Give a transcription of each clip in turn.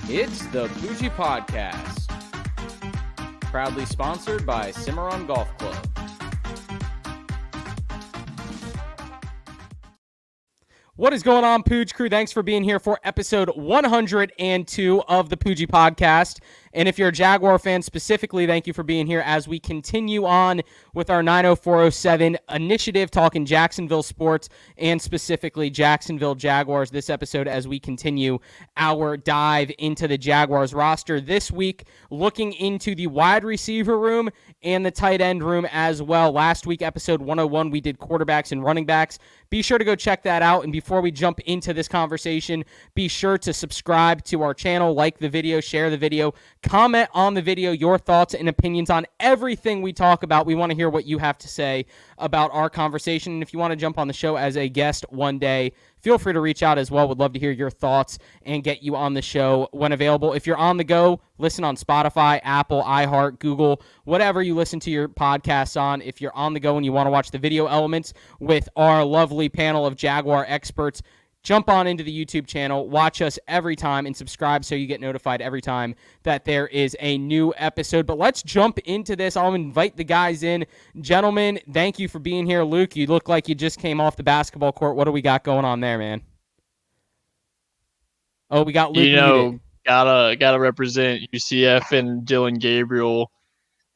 It's the Poojie Podcast, proudly sponsored by Cimarron Golf Club. What is going on, Pooj crew? Thanks for being here for episode 102 of the Poojie Podcast. And if you're a Jaguar fan specifically, thank you for being here as we continue on with our 90407 initiative, talking Jacksonville sports and specifically Jacksonville Jaguars this episode as we continue our dive into the Jaguars roster this week, looking into the wide receiver room and the tight end room as well. Last week, episode 101, we did quarterbacks and running backs. Be sure to go check that out. And before we jump into this conversation, be sure to subscribe to our channel, like the video, share the video, comment on the video, your thoughts and opinions on everything we talk about. We want to hear what you have to say about our conversation. And if you want to jump on the show as a guest one day, feel free to reach out as well. Would love to hear your thoughts and get you on the show when available. If you're on the go, listen on Spotify, Apple, iHeart, Google, whatever you listen to your podcasts on. If you're on the go and you want to watch the video elements with our lovely panel of Jaguar experts, jump on into the YouTube channel, watch us every time, and subscribe so you get notified every time that there is a new episode. But let's jump into this. I'll invite the guys in. Gentlemen, thank you for being here. Luke, you look like you just came off the basketball court. What do we got going on there, man? Oh, we got Luke muted. Gotta represent UCF and Dylan Gabriel.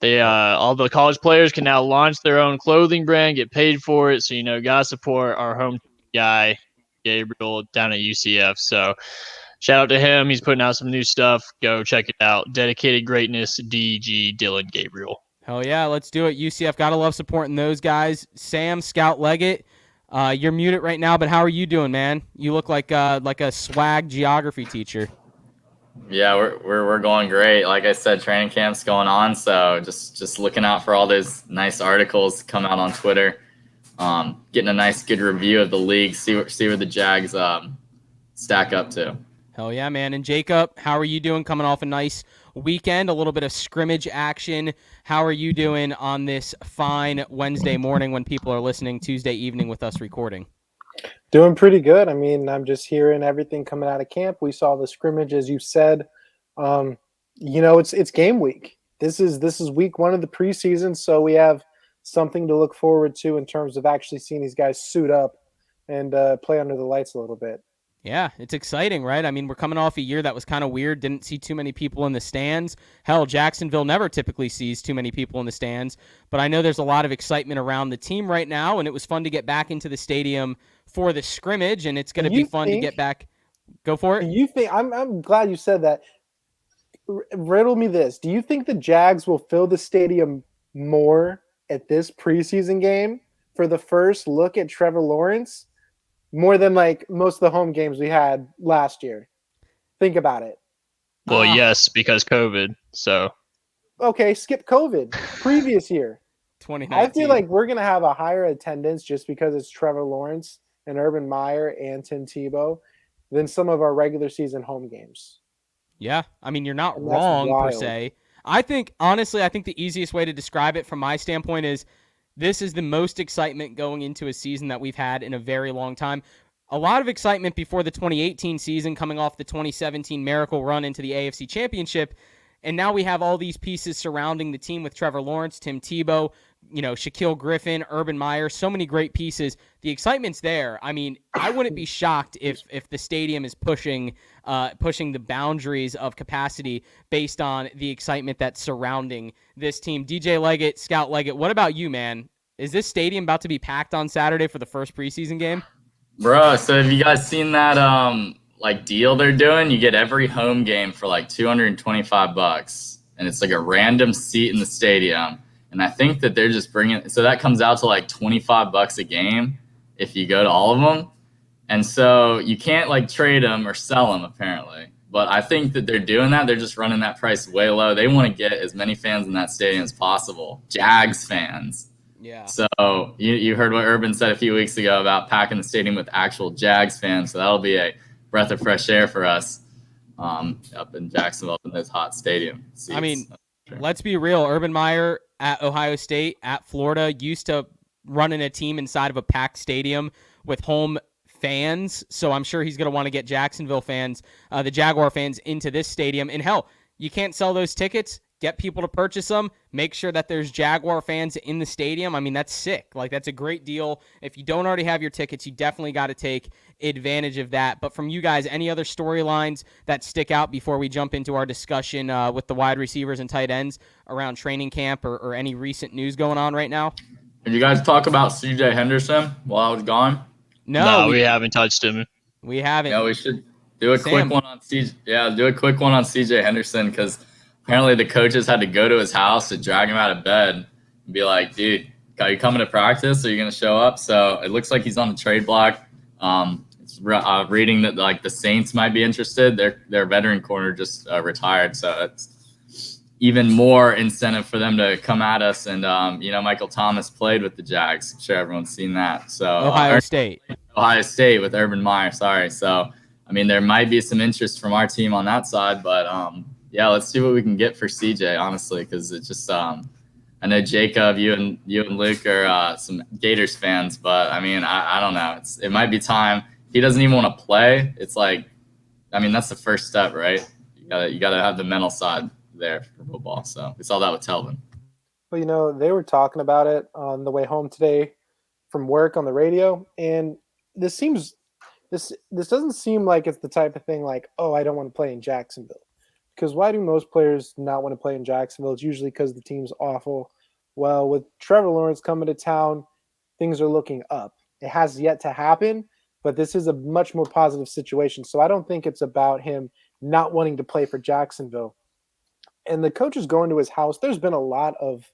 They all the college players can now launch their own clothing brand, get paid for it. So gotta support our home guy Gabriel down at UCF. So shout out to him. He's putting out some new stuff. Go check it out. Dedicated Greatness, DG Dylan Gabriel. Hell yeah, let's do it. UCF, gotta love supporting those guys. Sam, Scout Leggett, you're muted right now, but how are you doing, man? You look like a swag geography teacher. Yeah, we're going great. Like I said, training camp's going on, so just looking out for all those nice articles come out on Twitter. Getting a nice, good review of the league, see where the Jags stack up to. Hell yeah, man. And Jacob, how are you doing coming off a nice weekend, a little bit of scrimmage action? How are you doing on this fine Wednesday morning when people are listening Tuesday evening with us recording? Doing pretty good. I mean, I'm just hearing everything coming out of camp. We saw the scrimmage, as you said. It's game week. This is week one of the preseason, so we have something to look forward to in terms of actually seeing these guys suit up and play under the lights a little bit. Yeah, it's exciting, right? I mean, we're coming off a year that was kind of weird. Didn't see too many people in the stands. Hell, Jacksonville never typically sees too many people in the stands. But I know there's a lot of excitement around the team right now, and it was fun to get back into the stadium for the scrimmage, and it's going to be fun to get back. Go for it. You think I'm glad you said that. Riddle me this. Do you think the Jags will fill the stadium more at this preseason game for the first look at Trevor Lawrence more than like most of the home games we had last year? Think about it. Well, yes, because COVID. So okay, skip COVID. Previous year, 2019. I feel like we're gonna have a higher attendance just because it's Trevor Lawrence and Urban Meyer and Tim Tebow than some of our regular season home games. Yeah, I mean, you're not wrong per se. I think the easiest way to describe it from my standpoint is this is the most excitement going into a season that we've had in a very long time. A lot of excitement before the 2018 season, coming off the 2017 miracle run into the AFC Championship. And now we have all these pieces surrounding the team with Trevor Lawrence, Tim Tebow, Shaquille Griffin, Urban Meyer, so many great pieces. The excitement's there. I mean, I wouldn't be shocked if the stadium is pushing the boundaries of capacity based on the excitement that's surrounding this team. DJ Leggett, Scout Leggett, what about you, man? Is this stadium about to be packed on Saturday for the first preseason game? Bro, so have you guys seen that deal they're doing? You get every home game for like $225, and it's like a random seat in the stadium. And I think that they're just so that comes out to like $25 a game if you go to all of them. And so you can't trade them or sell them apparently. But I think that they're doing that. They're just running that price way low. They want to get as many fans in that stadium as possible. Jags fans. Yeah. So you heard what Urban said a few weeks ago about packing the stadium with actual Jags fans. So that'll be a breath of fresh air for us up in Jacksonville, up in those hot stadium seats. I mean, let's be real. Urban Meyer at Ohio State, at Florida, used to running a team inside of a packed stadium with home fans. So I'm sure he's going to want to get Jacksonville fans, the Jaguar fans, into this stadium. And hell, you can't sell those tickets. Get people to purchase them. Make sure that there's Jaguar fans in the stadium. I mean, that's sick. Like, that's a great deal. If you don't already have your tickets, you definitely got to take advantage of that. But from you guys, any other storylines that stick out before we jump into our discussion with the wide receivers and tight ends around training camp or any recent news going on right now? Did you guys talk about CJ Henderson while I was gone? No, we haven't touched him. We haven't. Yeah, we should do a quick one on CJ. Yeah, do a quick one on CJ Henderson because apparently the coaches had to go to his house to drag him out of bed and be like, dude, are you coming to practice? Are you going to show up? So it looks like he's on the trade block. Reading that like the Saints might be interested. Their veteran corner just retired. So it's even more incentive for them to come at us. And, Michael Thomas played with the Jags. I'm sure everyone's seen that. So Ohio State with Urban Meyer. Sorry. So, I mean, there might be some interest from our team on that side, but yeah, let's see what we can get for CJ, honestly, because it's just I know Jacob, you and Luke are some Gators fans, but I mean, I don't know. It might be time. He doesn't even want to play. It's like, I mean, that's the first step, right? You gotta have the mental side there for football. So we saw that with Telvin. Well, they were talking about it on the way home today from work on the radio, and this doesn't seem like it's the type of thing like, oh, I don't want to play in Jacksonville. Because why do most players not want to play in Jacksonville? It's usually because the team's awful. Well, with Trevor Lawrence coming to town, things are looking up. It has yet to happen, but this is a much more positive situation. So I don't think it's about him not wanting to play for Jacksonville. And the coach is going to his house. There's been a lot of,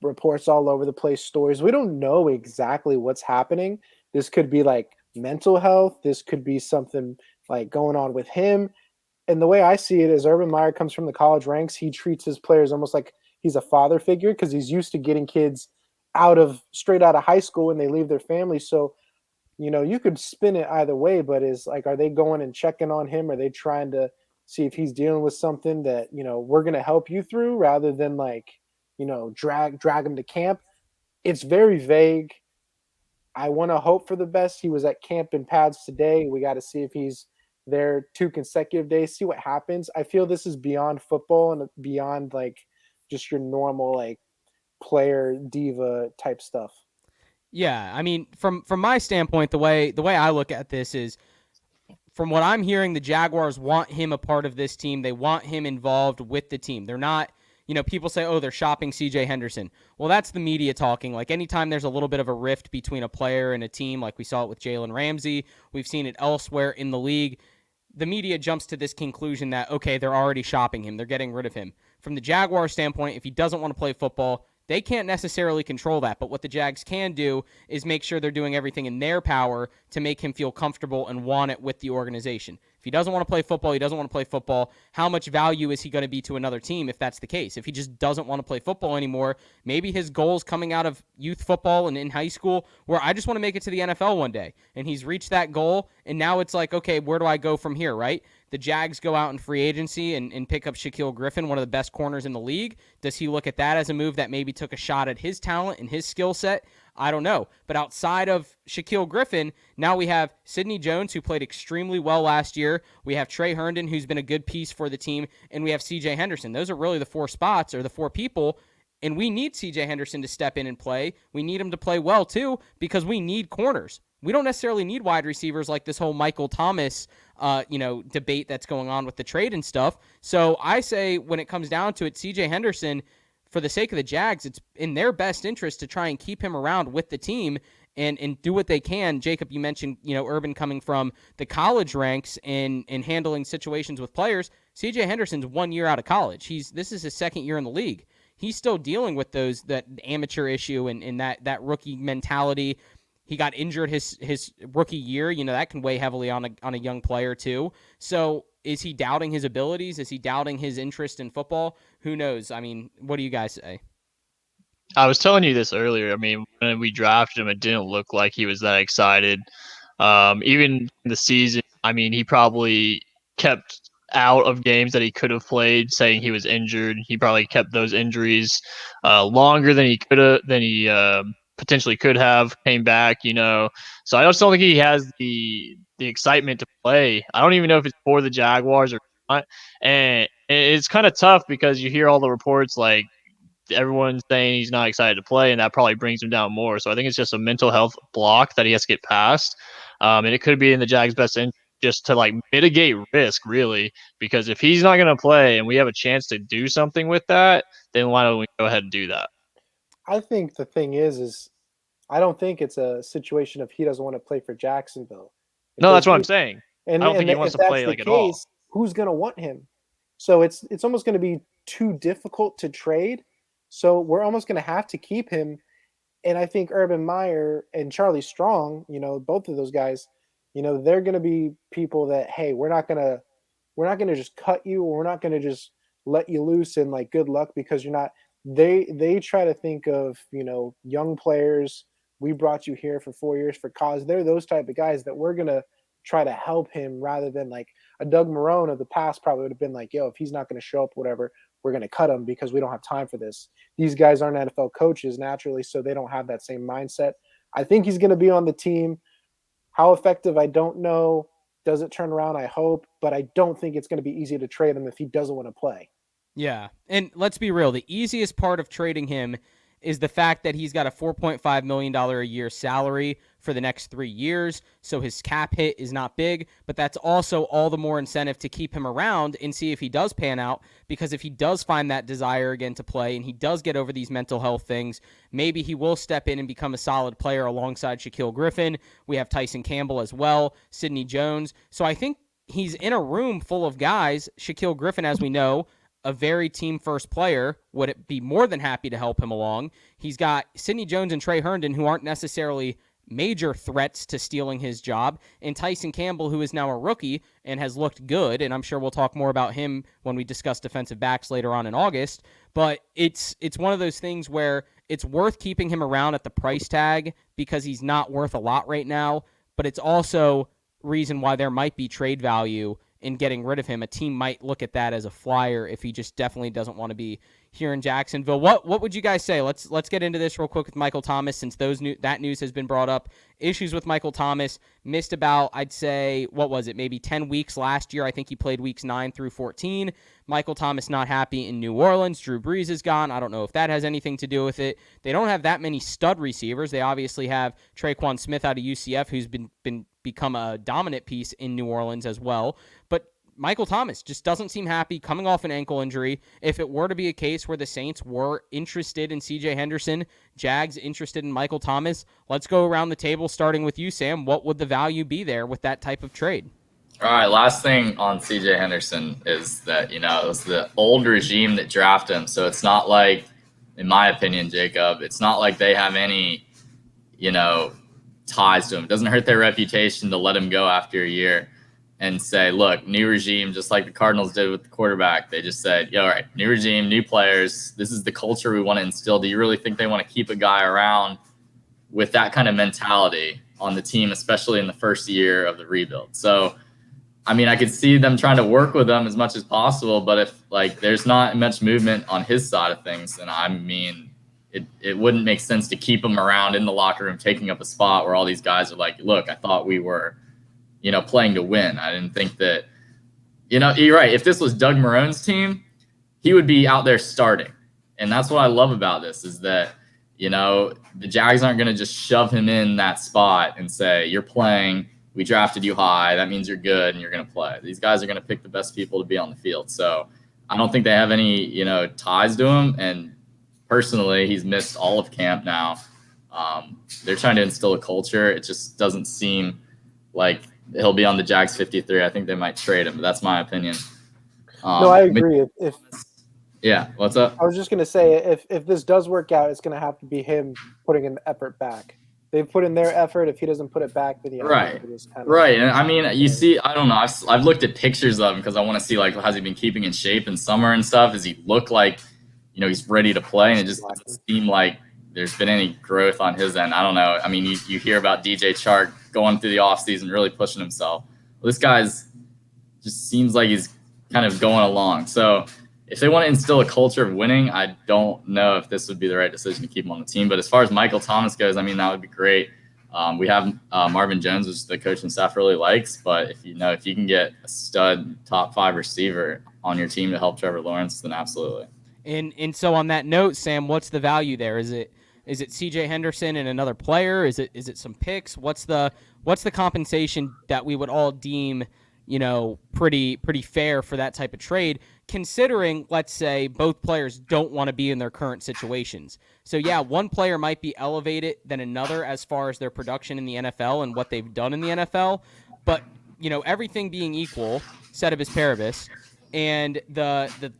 reports all over the place, stories. We don't know exactly what's happening. This could be like mental health. This could be something like going on with him. And the way I see it is Urban Meyer comes from the college ranks. He treats his players almost like he's a father figure because he's used to getting kids straight out of high school when they leave their family. So, you could spin it either way, but is like, are they going and checking on him? Are they trying to see if he's dealing with something that, we're going to help you through rather than like, drag him to camp? It's very vague. I want to hope for the best. He was at camp in pads today. We got to see if he's there 2 consecutive days, see what happens. I feel this is beyond football and beyond like just your normal like player diva type stuff. Yeah, I mean, from my standpoint, the way I look at this is, from what I'm hearing, the Jaguars want him a part of this team. They want him involved with the team. They're not, people say, oh, they're shopping CJ Henderson. Well, that's the media talking. Like, anytime there's a little bit of a rift between a player and a team, like we saw it with Jalen Ramsey, we've seen it elsewhere in the league, the media jumps to this conclusion that, okay, they're already shopping him. They're getting rid of him. From the Jaguar standpoint, if he doesn't want to play football, they can't necessarily control that. But what the Jags can do is make sure they're doing everything in their power to make him feel comfortable and want it with the organization. If he doesn't want to play football, he doesn't want to play football. How much value is he going to be to another team if that's the case? If he just doesn't want to play football anymore, maybe his goals coming out of youth football and in high school were, I just want to make it to the NFL one day. And he's reached that goal, and now it's like, okay, where do I go from here, right? The Jags go out in free agency and pick up Shaquille Griffin, one of the best corners in the league. Does he look at that as a move that maybe took a shot at his talent and his skill set? I don't know. But outside of Shaquille Griffin, now we have Sidney Jones, who played extremely well last year. We have Trey Herndon, who's been a good piece for the team. And we have CJ Henderson. Those are really the 4 spots or the 4 people. And we need CJ Henderson to step in and play. We need him to play well, too, because we need corners. We don't necessarily need wide receivers like this whole Michael Thomas debate that's going on with the trade and stuff. So I say when it comes down to it, CJ Henderson, for the sake of the Jags, it's in their best interest to try and keep him around with the team and do what they can. Jacob, you mentioned, Urban coming from the college ranks and handling situations with players. CJ Henderson's 1 year out of college. This is his 2nd year in the league. He's still dealing with that amateur issue and that rookie mentality. He got injured his rookie year. That can weigh heavily on a young player too. So is he doubting his abilities? Is he doubting his interest in football? Who knows? I mean, what do you guys say? I was telling you this earlier. I mean, when we drafted him, it didn't look like he was that excited. Even in the season, I mean, he probably kept out of games that he could have played, saying he was injured. He probably kept those injuries longer than he could have, potentially could have came back, So I just don't think he has the excitement to play. I don't even know if it's for the Jaguars or not. And it's kind of tough because you hear all the reports like everyone's saying he's not excited to play, and that probably brings him down more. So I think it's just a mental health block that he has to get past. And it could be in the Jags' best interest just to like mitigate risk, really, because if he's not going to play and we have a chance to do something with that, then why don't we go ahead and do that? I think the thing is I don't think it's a situation of he doesn't want to play for Jacksonville. No, that's what I'm saying. And I don't think he wants if to play that's the like at all. case, who's going to want him? So it's almost going to be too difficult to trade. So we're almost going to have to keep him. And I think Urban Meyer and Charlie Strong, both of those guys, they're going to be people that, hey, we're not going to just cut you, or we're not going to just let you loose and like good luck because you're not. They try to think of young players. We brought you here for 4 years for cause. They're those type of guys that we're going to try to help him, rather than like a Doug Marrone of the past probably would have been like, yo, if he's not going to show up, whatever, we're going to cut him because we don't have time for this. These guys aren't NFL coaches naturally, so they don't have that same mindset. I think he's going to be on the team. How effective, I don't know. Does it turn around? I hope, but I don't think it's going to be easy to trade him if he doesn't want to play. Yeah, and let's be real. The easiest part of trading him is the fact that he's got a $4.5 million a year salary for the next 3 years, so his cap hit is not big, but that's also all the more incentive to keep him around and see if he does pan out, because if he does find that desire again to play and he does get over these mental health things, maybe he will step in and become a solid player alongside Shaquille Griffin. We have Tyson Campbell as well, Sidney Jones. So I think he's in a room full of guys. Shaquille Griffin, as we know, a very team-first player, would be more than happy to help him along. He's got Sidney Jones and Trey Herndon, who aren't necessarily major threats to stealing his job, and Tyson Campbell, who is now a rookie and has looked good, and I'm sure we'll talk more about him when we discuss defensive backs later on in August. But it's one of those things where it's worth keeping him around at the price tag because he's not worth a lot right now, but it's also reason why there might be trade value in getting rid of him. A team might look at that as a flyer if he just definitely doesn't want to be here in Jacksonville. What would you guys say? Let's get into this real quick with Michael Thomas, since that news has been brought up. Issues with Michael Thomas. Missed about, I'd say, maybe 10 weeks last year. I think he played weeks 9 through 14. Michael Thomas not happy in New Orleans. Drew Brees is gone. I don't know if that has anything to do with it. They don't have that many stud receivers. They obviously have Traquan Smith out of UCF, who's become a dominant piece in New Orleans as well. But Michael Thomas just doesn't seem happy coming off an ankle injury. If it were to be a case where the Saints were interested in CJ Henderson, Jags interested in Michael Thomas, let's go around the table starting with you, Sam. What would the value be there with that type of trade? All right, last thing on CJ Henderson is that, it was the old regime that drafted him. So it's not like, in my opinion, Jacob, it's not like they have any, ties to him. It doesn't hurt their reputation to let him go after a year and say, look, new regime, just like the Cardinals did with the quarterback. They just said, all right, new regime, new players. This is the culture we want to instill. Do you really think they want to keep a guy around with that kind of mentality on the team, especially in the first year of the rebuild? So, I could see them trying to work with them as much as possible, but if there's not much movement on his side of things, then it wouldn't make sense to keep him around in the locker room, taking up a spot where all these guys are like, look, I thought we were, playing to win. I didn't think that, you're right. If this was Doug Marrone's team, he would be out there starting. And that's what I love about this is that, the Jags aren't going to just shove him in that spot and say, you're playing, we drafted you high, that means you're good and you're going to play. These guys are going to pick the best people to be on the field. So I don't think they have any, ties to him. And personally, he's missed all of camp now. They're trying to instill a culture. It just doesn't seem like he'll be on the Jags 53. I think they might trade him, but that's my opinion. No, I agree. Yeah, what's up? I was just going to say, if this does work out, it's going to have to be him putting an effort back. They've put in their effort. If he doesn't put it back, then right. And you see, I don't know. I've looked at pictures of him because I want to see has he been keeping in shape in summer and stuff? Does he look like he's ready to play? And it just doesn't seem like there's been any growth on his end. I don't know. You hear about DJ Chark going through the offseason, really pushing himself. Well, this guy's just seems like he's kind of going along. So if they want to instill a culture of winning, I don't know if this would be the right decision to keep him on the team. But as far as Michael Thomas goes, I mean, that would be great. We have Marvin Jones, which the coaching staff really likes. But if you can get a stud top 5 receiver on your team to help Trevor Lawrence, then absolutely. And so on that note, Sam, what's the value there? Is it CJ Henderson and another player? Is it some picks? What's the compensation that we would all deem, pretty fair for that type of trade, considering, let's say, both players don't want to be in their current situations? So yeah, one player might be elevated than another as far as their production in the NFL and what they've done in the NFL, but everything being equal, ceteris paribus, and the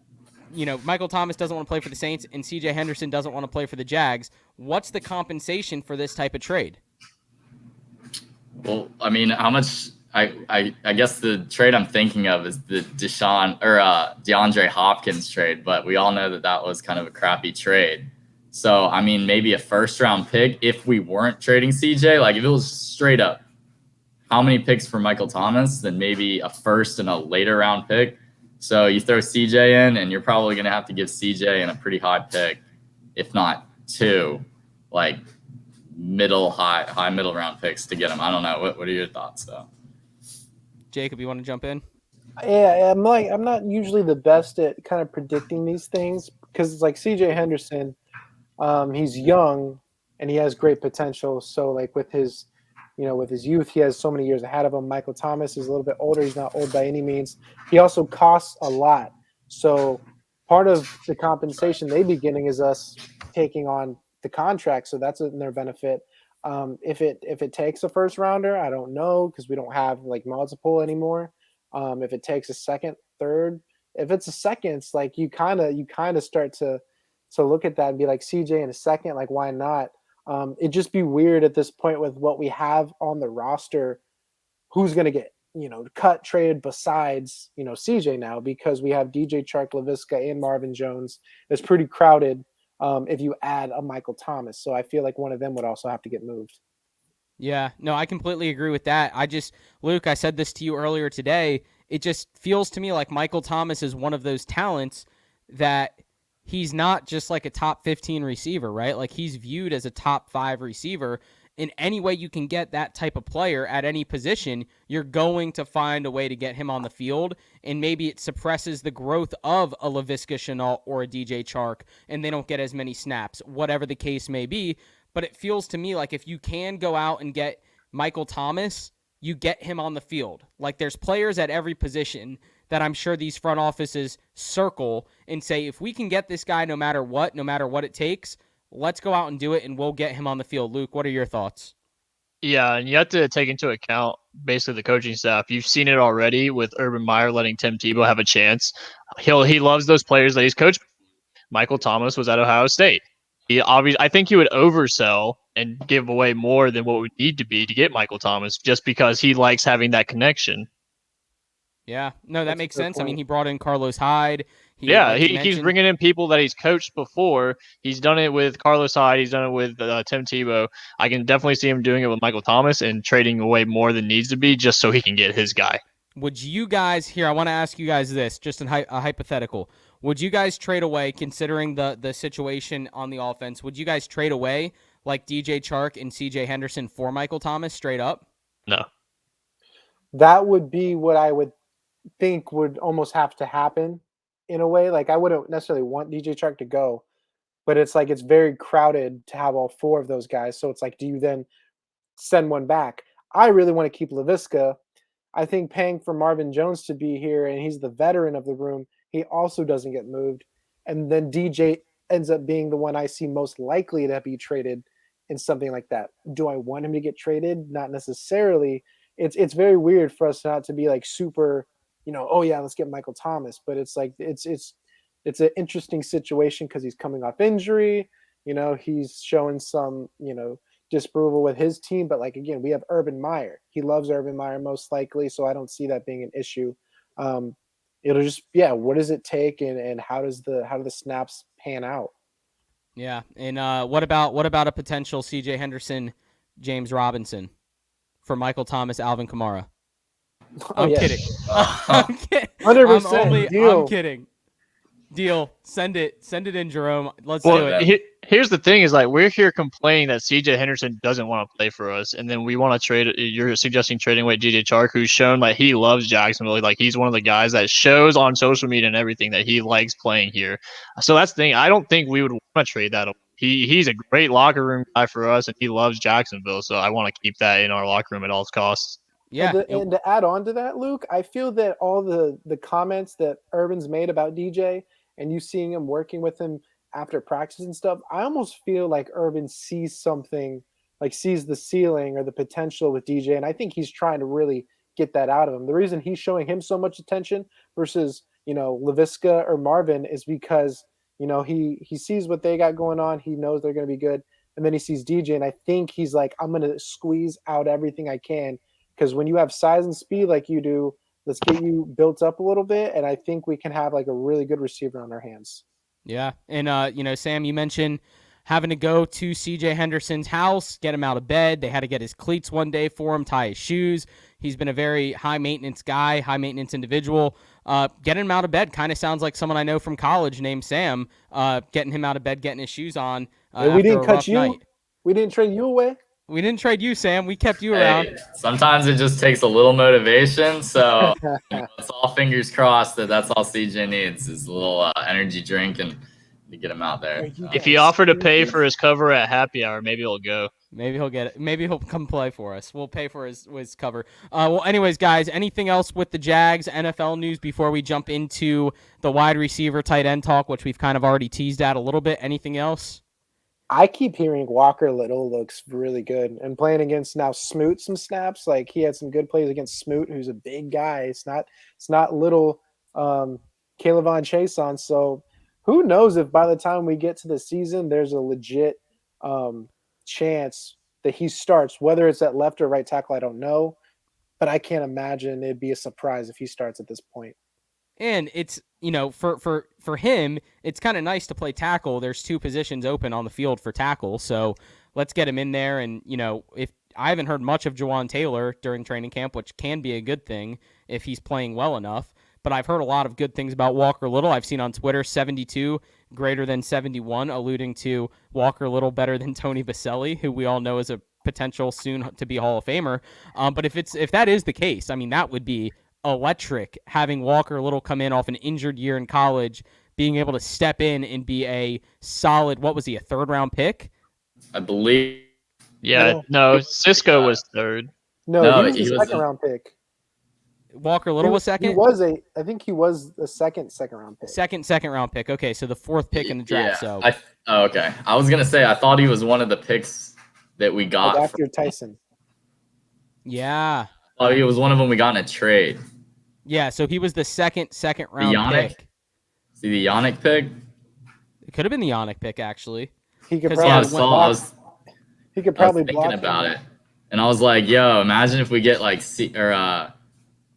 Michael Thomas doesn't want to play for the Saints and CJ Henderson doesn't want to play for the Jags. What's the compensation for this type of trade? Well, I mean, how much? I guess the trade I'm thinking of is the DeAndre Hopkins trade, but we all know that was kind of a crappy trade. So, I mean, maybe a first-round pick if we weren't trading CJ. Like, if it was straight up, how many picks for Michael Thomas? Then maybe a first and a later-round pick. So you throw CJ in, and you're probably going to have to give CJ in a pretty high pick, if not 2, like high middle round picks to get him. I don't know. What are your thoughts, though? Jacob, you want to jump in? Yeah, I'm not usually the best at kind of predicting these things because it's like CJ Henderson, he's young and he has great potential. So like with his youth, he has so many years ahead of him. Michael Thomas is a little bit older. He's not old by any means. He also costs a lot. So part of the compensation they'd be getting is us taking on the contract. So that's in their benefit. If it takes a first rounder, I don't know because we don't have like multiple anymore. If it takes a second, third, if it's a second, it's like you kind of start to look at that and be like CJ in a second, like why not? It'd just be weird at this point with what we have on the roster. Who's going to get, cut, traded besides, CJ now, because we have DJ Chark, Laviska, and Marvin Jones. It's pretty crowded if you add a Michael Thomas. So I feel like one of them would also have to get moved. Yeah, no, I completely agree with that. Luke, I said this to you earlier today. It just feels to me like Michael Thomas is one of those talents that he's not just like a top 15 receiver, right? Like he's viewed as a top 5 receiver. In any way you can get that type of player at any position, you're going to find a way to get him on the field, and maybe it suppresses the growth of a Laviska Shenault or a DJ Chark, and they don't get as many snaps, whatever the case may be. But it feels to me like if you can go out and get Michael Thomas, you get him on the field. Like there's players at every position that I'm sure these front offices circle and say, if we can get this guy no matter what it takes, let's go out and do it, and we'll get him on the field. Luke, what are your thoughts? Yeah, and you have to take into account basically the coaching staff. You've seen it already with Urban Meyer letting Tim Tebow have a chance. He loves those players that he's coached. Michael Thomas was at Ohio State. I think he would oversell and give away more than what would need to be to get Michael Thomas just because he likes having that connection. Yeah, no, that makes sense. Point. I mean, he brought in Carlos Hyde. He's bringing in people that he's coached before. He's done it with Carlos Hyde. He's done it with Tim Tebow. I can definitely see him doing it with Michael Thomas and trading away more than needs to be just so he can get his guy. Would you guys here? I want to ask you guys this, just a hypothetical. Would you guys trade away, considering the situation on the offense? Would you guys trade away like DJ Chark and CJ Henderson for Michael Thomas straight up? No. That would be what I would think would almost have to happen in a way. Like I wouldn't necessarily want DJ Chark to go, but it's like it's very crowded to have all 4 of those guys. So it's like, do you then send one back? I really want to keep Laviska. I think paying for Marvin Jones to be here, and he's the veteran of the room, he also doesn't get moved. And then DJ ends up being the one I see most likely to be traded in something like that. Do I want him to get traded? Not necessarily. It's very weird for us not to be like super, oh yeah, let's get Michael Thomas. But it's like it's an interesting situation because he's coming off injury. He's showing some, disapproval with his team. But like again, we have Urban Meyer. He loves Urban Meyer most likely, so I don't see that being an issue. It'll just what does it take and how do the snaps pan out? Yeah, and what about a potential CJ Henderson, James Robinson for Michael Thomas, Alvin Kamara? I'm kidding. I'm kidding. 100%. I'm kidding. Deal. Send it in, Jerome. Let's do Well, it. here's the thing: is like we're here complaining that CJ Henderson doesn't want to play for us, and then we want to trade. You're suggesting trading away JJ Chark, who's shown like he loves Jacksonville. Like he's one of the guys that shows on social media and everything that he likes playing here. So that's the thing. I don't think we would want to trade that away. He's a great locker room guy for us, and he loves Jacksonville. So I want to keep that in our locker room at all costs. Yeah. And to add on to that, Luke, I feel that all the comments that Urban's made about DJ and you seeing him working with him after practice and stuff, I almost feel like Urban sees something, like sees the ceiling or the potential with DJ, and I think he's trying to really get that out of him. The reason he's showing him so much attention versus, Laviska or Marvin is because, he sees what they got going on. He knows they're going to be good. And then he sees DJ, and I think he's like, I'm going to squeeze out everything I can. Because when you have size and speed like you do, let's get you built up a little bit, and I think we can have like a really good receiver on our hands. Yeah, and Sam, you mentioned having to go to CJ Henderson's house, get him out of bed. They had to get his cleats one day for him, tie his shoes. He's been a very high maintenance guy, high maintenance individual. Getting him out of bed kind of sounds like someone I know from college named Sam. Getting him out of bed, getting his shoes on. We didn't cut you. Night. We didn't trade you away. We didn't trade you, Sam. We kept you around. Sometimes it just takes a little motivation. So it's all fingers crossed that's all CJ needs is a little energy drink and to get him out there. If he offered to pay for his cover at happy hour, maybe he'll go. Maybe he'll get it. Maybe he'll come play for us. We'll pay for his cover. Well, anyways, guys, anything else with the Jags NFL news before we jump into the wide receiver tight end talk, which we've kind of already teased at a little bit? Anything else? I keep hearing Walker Little looks really good, and playing against now Smoot some snaps. Like he had some good plays against Smoot, who's a big guy. It's not little Kayvon Chason. So who knows if by the time we get to the season, there's a legit chance that he starts. Whether it's at left or right tackle, I don't know, but I can't imagine it'd be a surprise if he starts at this point. And it's, for him, it's kind of nice to play tackle. There's two positions open on the field for tackle, so let's get him in there. And, if I haven't heard much of Jawan Taylor during training camp, which can be a good thing if he's playing well enough, but I've heard a lot of good things about Walker Little. I've seen on Twitter 72 greater than 71, alluding to Walker Little better than Tony Baselli, who we all know is a potential soon to be Hall of Famer. But if that is the case, I mean, that would be electric, having Walker Little come in off an injured year in college, being able to step in and be a solid, what was he, a third-round pick? I believe. Yeah, no, Cisco was third. No, he was a second-round pick. Walker Little was second? I think he was a second-round pick. Second-round pick. Okay, so the fourth pick in the draft. Yeah, okay. I was going to say, I thought he was one of the picks that we got. After Tyson. Yeah. Oh, he was one of them we got in a trade. Yeah, so he was the second round pick. See the Yannick pick? It could have been the Yannick pick, actually. He could probably I was thinking about it. And I was like, yo, imagine if we get like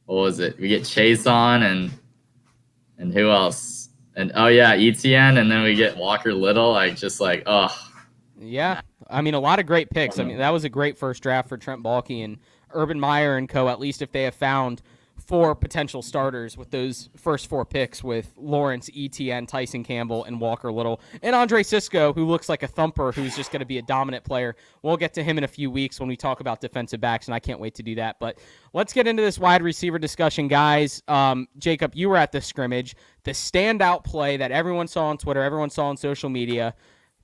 what was it? We get Chase on and who else? And ETN, and then we get Walker Little, Yeah. I mean, a lot of great picks. I mean, that was a great first draft for Trent Baalke and Urban Meyer and co, at least if they have found 4 potential starters with those first 4 picks with Lawrence, ETN, Tyson Campbell, and Walker Little. And Andre Cisco, who looks like a thumper, who's just going to be a dominant player. We'll get to him in a few weeks when we talk about defensive backs, and I can't wait to do that. But let's get into this wide receiver discussion, guys. Jacob, you were at the scrimmage. The standout play that everyone saw on Twitter, everyone saw on social media,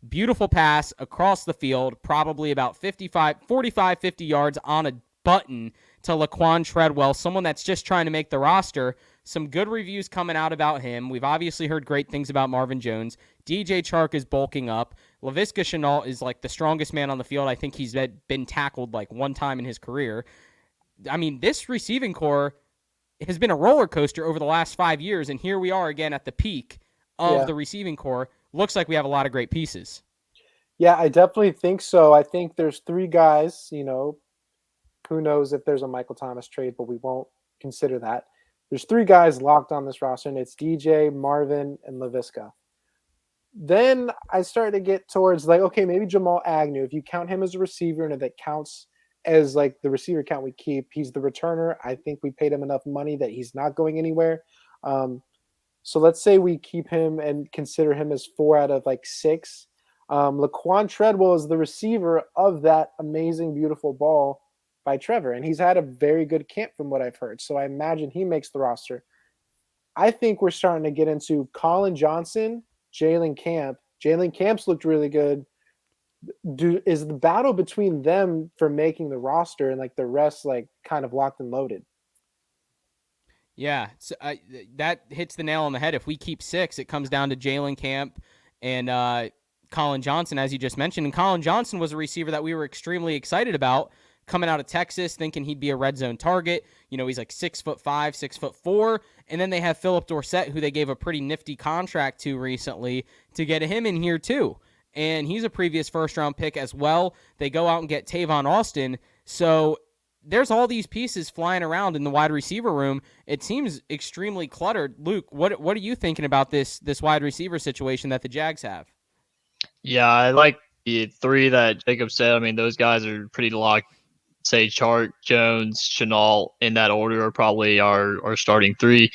beautiful pass across the field, probably about 45, 50 yards on a button to Laquan Treadwell, someone that's just trying to make the roster. Some good reviews coming out about him. We've obviously heard great things about Marvin Jones. DJ Chark is bulking up. Laviska Shenault is like the strongest man on the field. I think he's been tackled like one time in his career. I mean, this receiving core has been a roller coaster over the last 5 years, and here we are again at the peak of the receiving core. Looks like we have a lot of great pieces. Yeah, I definitely think so. I think there's 3 guys, who knows if there's a Michael Thomas trade, but we won't consider that. There's 3 guys locked on this roster, and it's DJ, Marvin, and Laviska. Then I started to get towards okay, maybe Jamal Agnew. If you count him as a receiver and if that counts as the receiver count we keep, he's the returner. I think we paid him enough money that he's not going anywhere. So let's say we keep him and consider him as 4 out of like 6. Laquan Treadwell is the receiver of that amazing, beautiful ball by Trevor, and he's had a very good camp from what I've heard. So I imagine he makes the roster. I think we're starting to get into Colin Johnson, Jalen Camp. Jalen Camp's looked really good. Is the battle between them for making the roster and like the rest like kind of locked and loaded? Yeah, so, that hits the nail on the head. If we keep 6, it comes down to Jalen Camp and Colin Johnson, as you just mentioned. And Colin Johnson was a receiver that we were extremely excited about coming out of Texas, thinking he'd be a red zone target. You know, he's like 6'5", 6'4", and then they have Philip Dorsett, who they gave a pretty nifty contract to recently to get him in here too. And he's a previous first-round pick as well. They go out and get Tavon Austin. So there's all these pieces flying around in the wide receiver room. It seems extremely cluttered. Luke, what are you thinking about this wide receiver situation that the Jags have? Yeah, I like the 3 that Jacob said. I mean, those guys are pretty locked. Say Chart, Jones, Chenault in that order are probably our starting 3.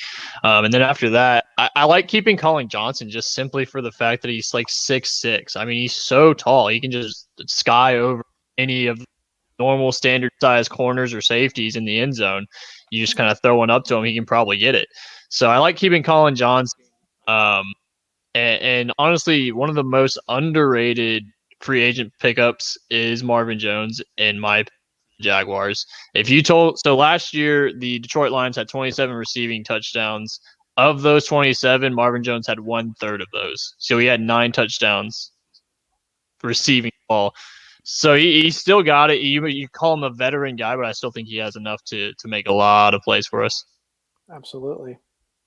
And then after that, I like keeping Colin Johnson just simply for the fact that he's like 6'6". I mean, he's so tall. He can just sky over any of the normal standard size corners or safeties in the end zone. You just kind of throw one up to him, he can probably get it. So I like keeping Colin Johnson. And honestly, one of the most underrated free agent pickups is Marvin Jones in my Jaguars. So last year the Detroit Lions had 27 receiving touchdowns. Of those 27, Marvin Jones had 1/3 of those. So he had 9 touchdowns receiving the ball. So he still got it. You call him a veteran guy, but I still think he has enough to make a lot of plays for us. Absolutely.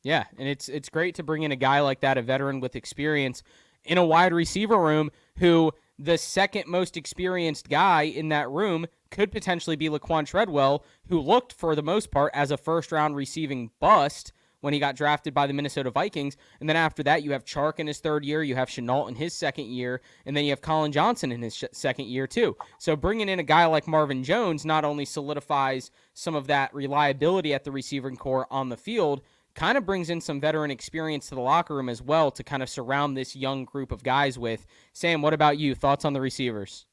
Yeah, and it's great to bring in a guy like that, a veteran with experience, in a wide receiver room who the second most experienced guy in that room could potentially be Laquan Treadwell, who looked for the most part as a first-round receiving bust when he got drafted by the Minnesota Vikings. And then after that, you have Chark in his 3rd year, you have Chenault in his 2nd year, and then you have Colin Johnson in his 2nd year too. So bringing in a guy like Marvin Jones not only solidifies some of that reliability at the receiving core on the field, kind of brings in some veteran experience to the locker room as well to kind of surround this young group of guys with. Sam, what about you? Thoughts on the receivers?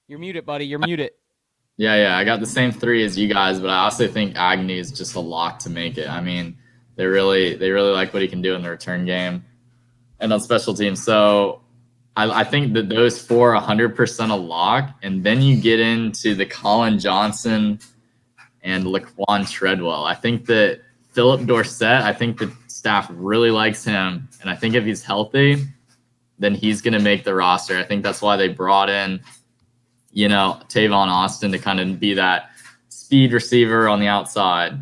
You're muted, buddy. You're muted. Yeah, I got the same 3 as you guys, but I also think Agnew is just a lock to make it. I mean, they really like what he can do in the return game and on special teams. So I think that those 4 are 100% a lock, and then you get into the Colin Johnson and Laquan Treadwell. I think that Philip Dorsett, I think the staff really likes him, and I think if he's healthy, then he's going to make the roster. I think that's why they brought in Tavon Austin to kind of be that speed receiver on the outside.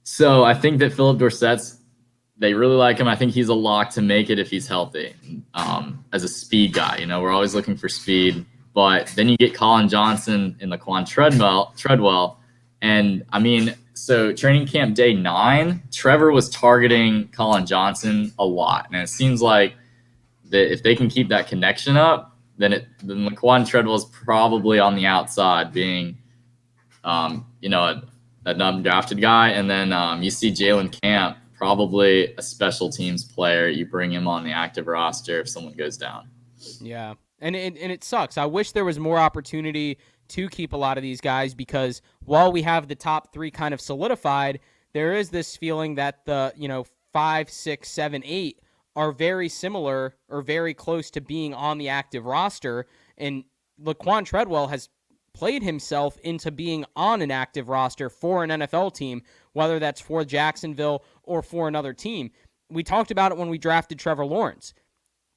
So I think that Philip Dorsett's, they really like him. I think he's a lock to make it if he's healthy as a speed guy. We're always looking for speed. But then you get Colin Johnson and Laquan Treadwell. And, I mean, so training camp day 9, Trevor was targeting Colin Johnson a lot. And it seems like that if they can keep that connection up, then Laquan Treadwell is probably on the outside being, an undrafted guy. And then you see Jalen Camp, probably a special teams player. You bring him on the active roster if someone goes down. Yeah, and it sucks. I wish there was more opportunity to keep a lot of these guys because while we have the top 3 kind of solidified, there is this feeling that the 5, 6, 7, 8 are very similar or very close to being on the active roster. And Laquan Treadwell has played himself into being on an active roster for an NFL team, whether that's for Jacksonville or for another team. We talked about it when we drafted Trevor Lawrence.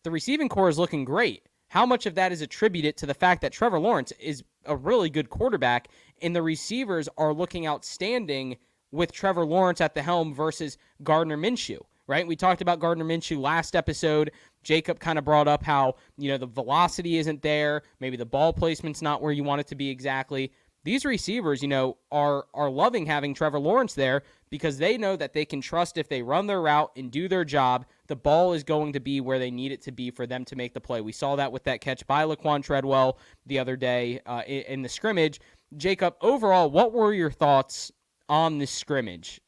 The receiving core is looking great. How much of that is attributed to the fact that Trevor Lawrence is a really good quarterback and the receivers are looking outstanding with Trevor Lawrence at the helm versus Gardner Minshew? Right? We talked about Gardner Minshew last episode. Jacob kind of brought up how, the velocity isn't there. Maybe the ball placement's not where you want it to be exactly. These receivers, are loving having Trevor Lawrence there because they know that they can trust if they run their route and do their job, the ball is going to be where they need it to be for them to make the play. We saw that with that catch by Laquan Treadwell the other day in the scrimmage. Jacob, overall, what were your thoughts on the scrimmage?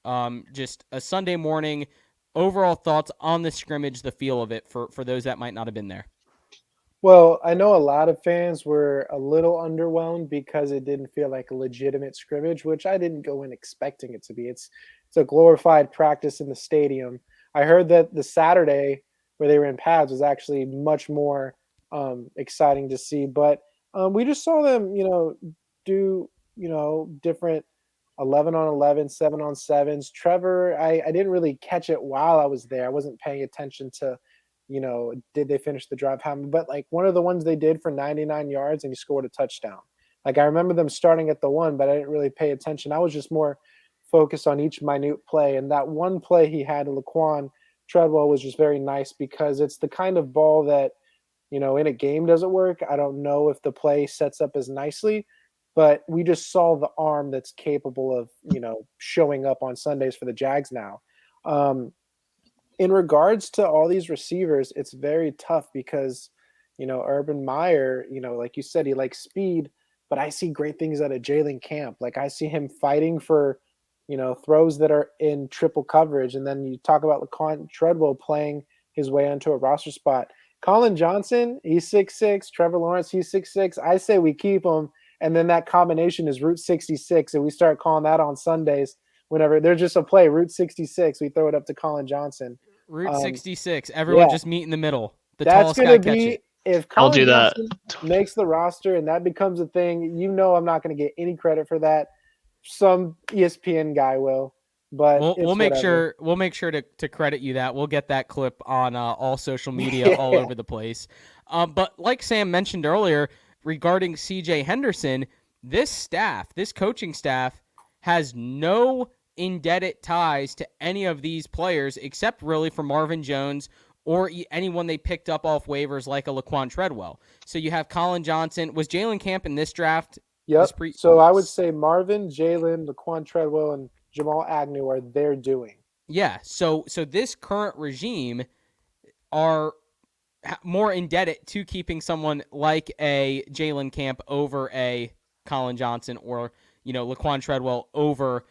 Just a Sunday morning, overall thoughts on the scrimmage, the feel of it for those that might not have been there. Well, I know a lot of fans were a little underwhelmed because it didn't feel like a legitimate scrimmage, which I didn't go in expecting it to be. It's a glorified practice in the stadium. I heard that the Saturday where they were in pads was actually much more exciting to see, but we just saw them, do different 11 on 11, 7 on 7s. Trevor, I didn't really catch it while I was there. I wasn't paying attention to did they finish the drive? But like one of the ones they did for 99 yards and he scored a touchdown. Like I remember them starting at the one, but I didn't really pay attention. I was just more focused on each minute play. And that one play he had, Laquan Treadwell, was just very nice because it's the kind of ball that, in a game doesn't work. I don't know if the play sets up as nicely, but we just saw the arm that's capable of, showing up on Sundays for the Jags now. In regards to all these receivers, it's very tough because, Urban Meyer, like you said, he likes speed, but I see great things out of Jalen Camp. Like I see him fighting for, throws that are in triple coverage. And then you talk about Laquan Treadwell playing his way onto a roster spot. Colin Johnson, he's 6'6". Trevor Lawrence, he's 6'6". I say we keep him. And then that combination is Route 66. And we start calling that on Sundays whenever there's just a play, Route 66. We throw it up to Colin Johnson. Route 66. Everyone just meet in the middle. The that's tallest guy gonna catch be it. if I'll Colin do that. Johnson makes the roster and that becomes a thing. I'm not going to get any credit for that. Some ESPN guy will, but we'll make whatever. sure to credit you that. We'll get that clip on all social media all over the place. But like Sam mentioned earlier regarding CJ Henderson, this coaching staff has no indebted ties to any of these players except really for Marvin Jones or anyone they picked up off waivers like a Laquan Treadwell. So you have Colin Johnson. Was Jalen Camp in this draft? Yep. So I would say Marvin, Jalen, Laquan Treadwell, and Jamal Agnew are their doing. Yeah. So this current regime are more indebted to keeping someone like a Jalen Camp over a Colin Johnson or, Laquan Treadwell over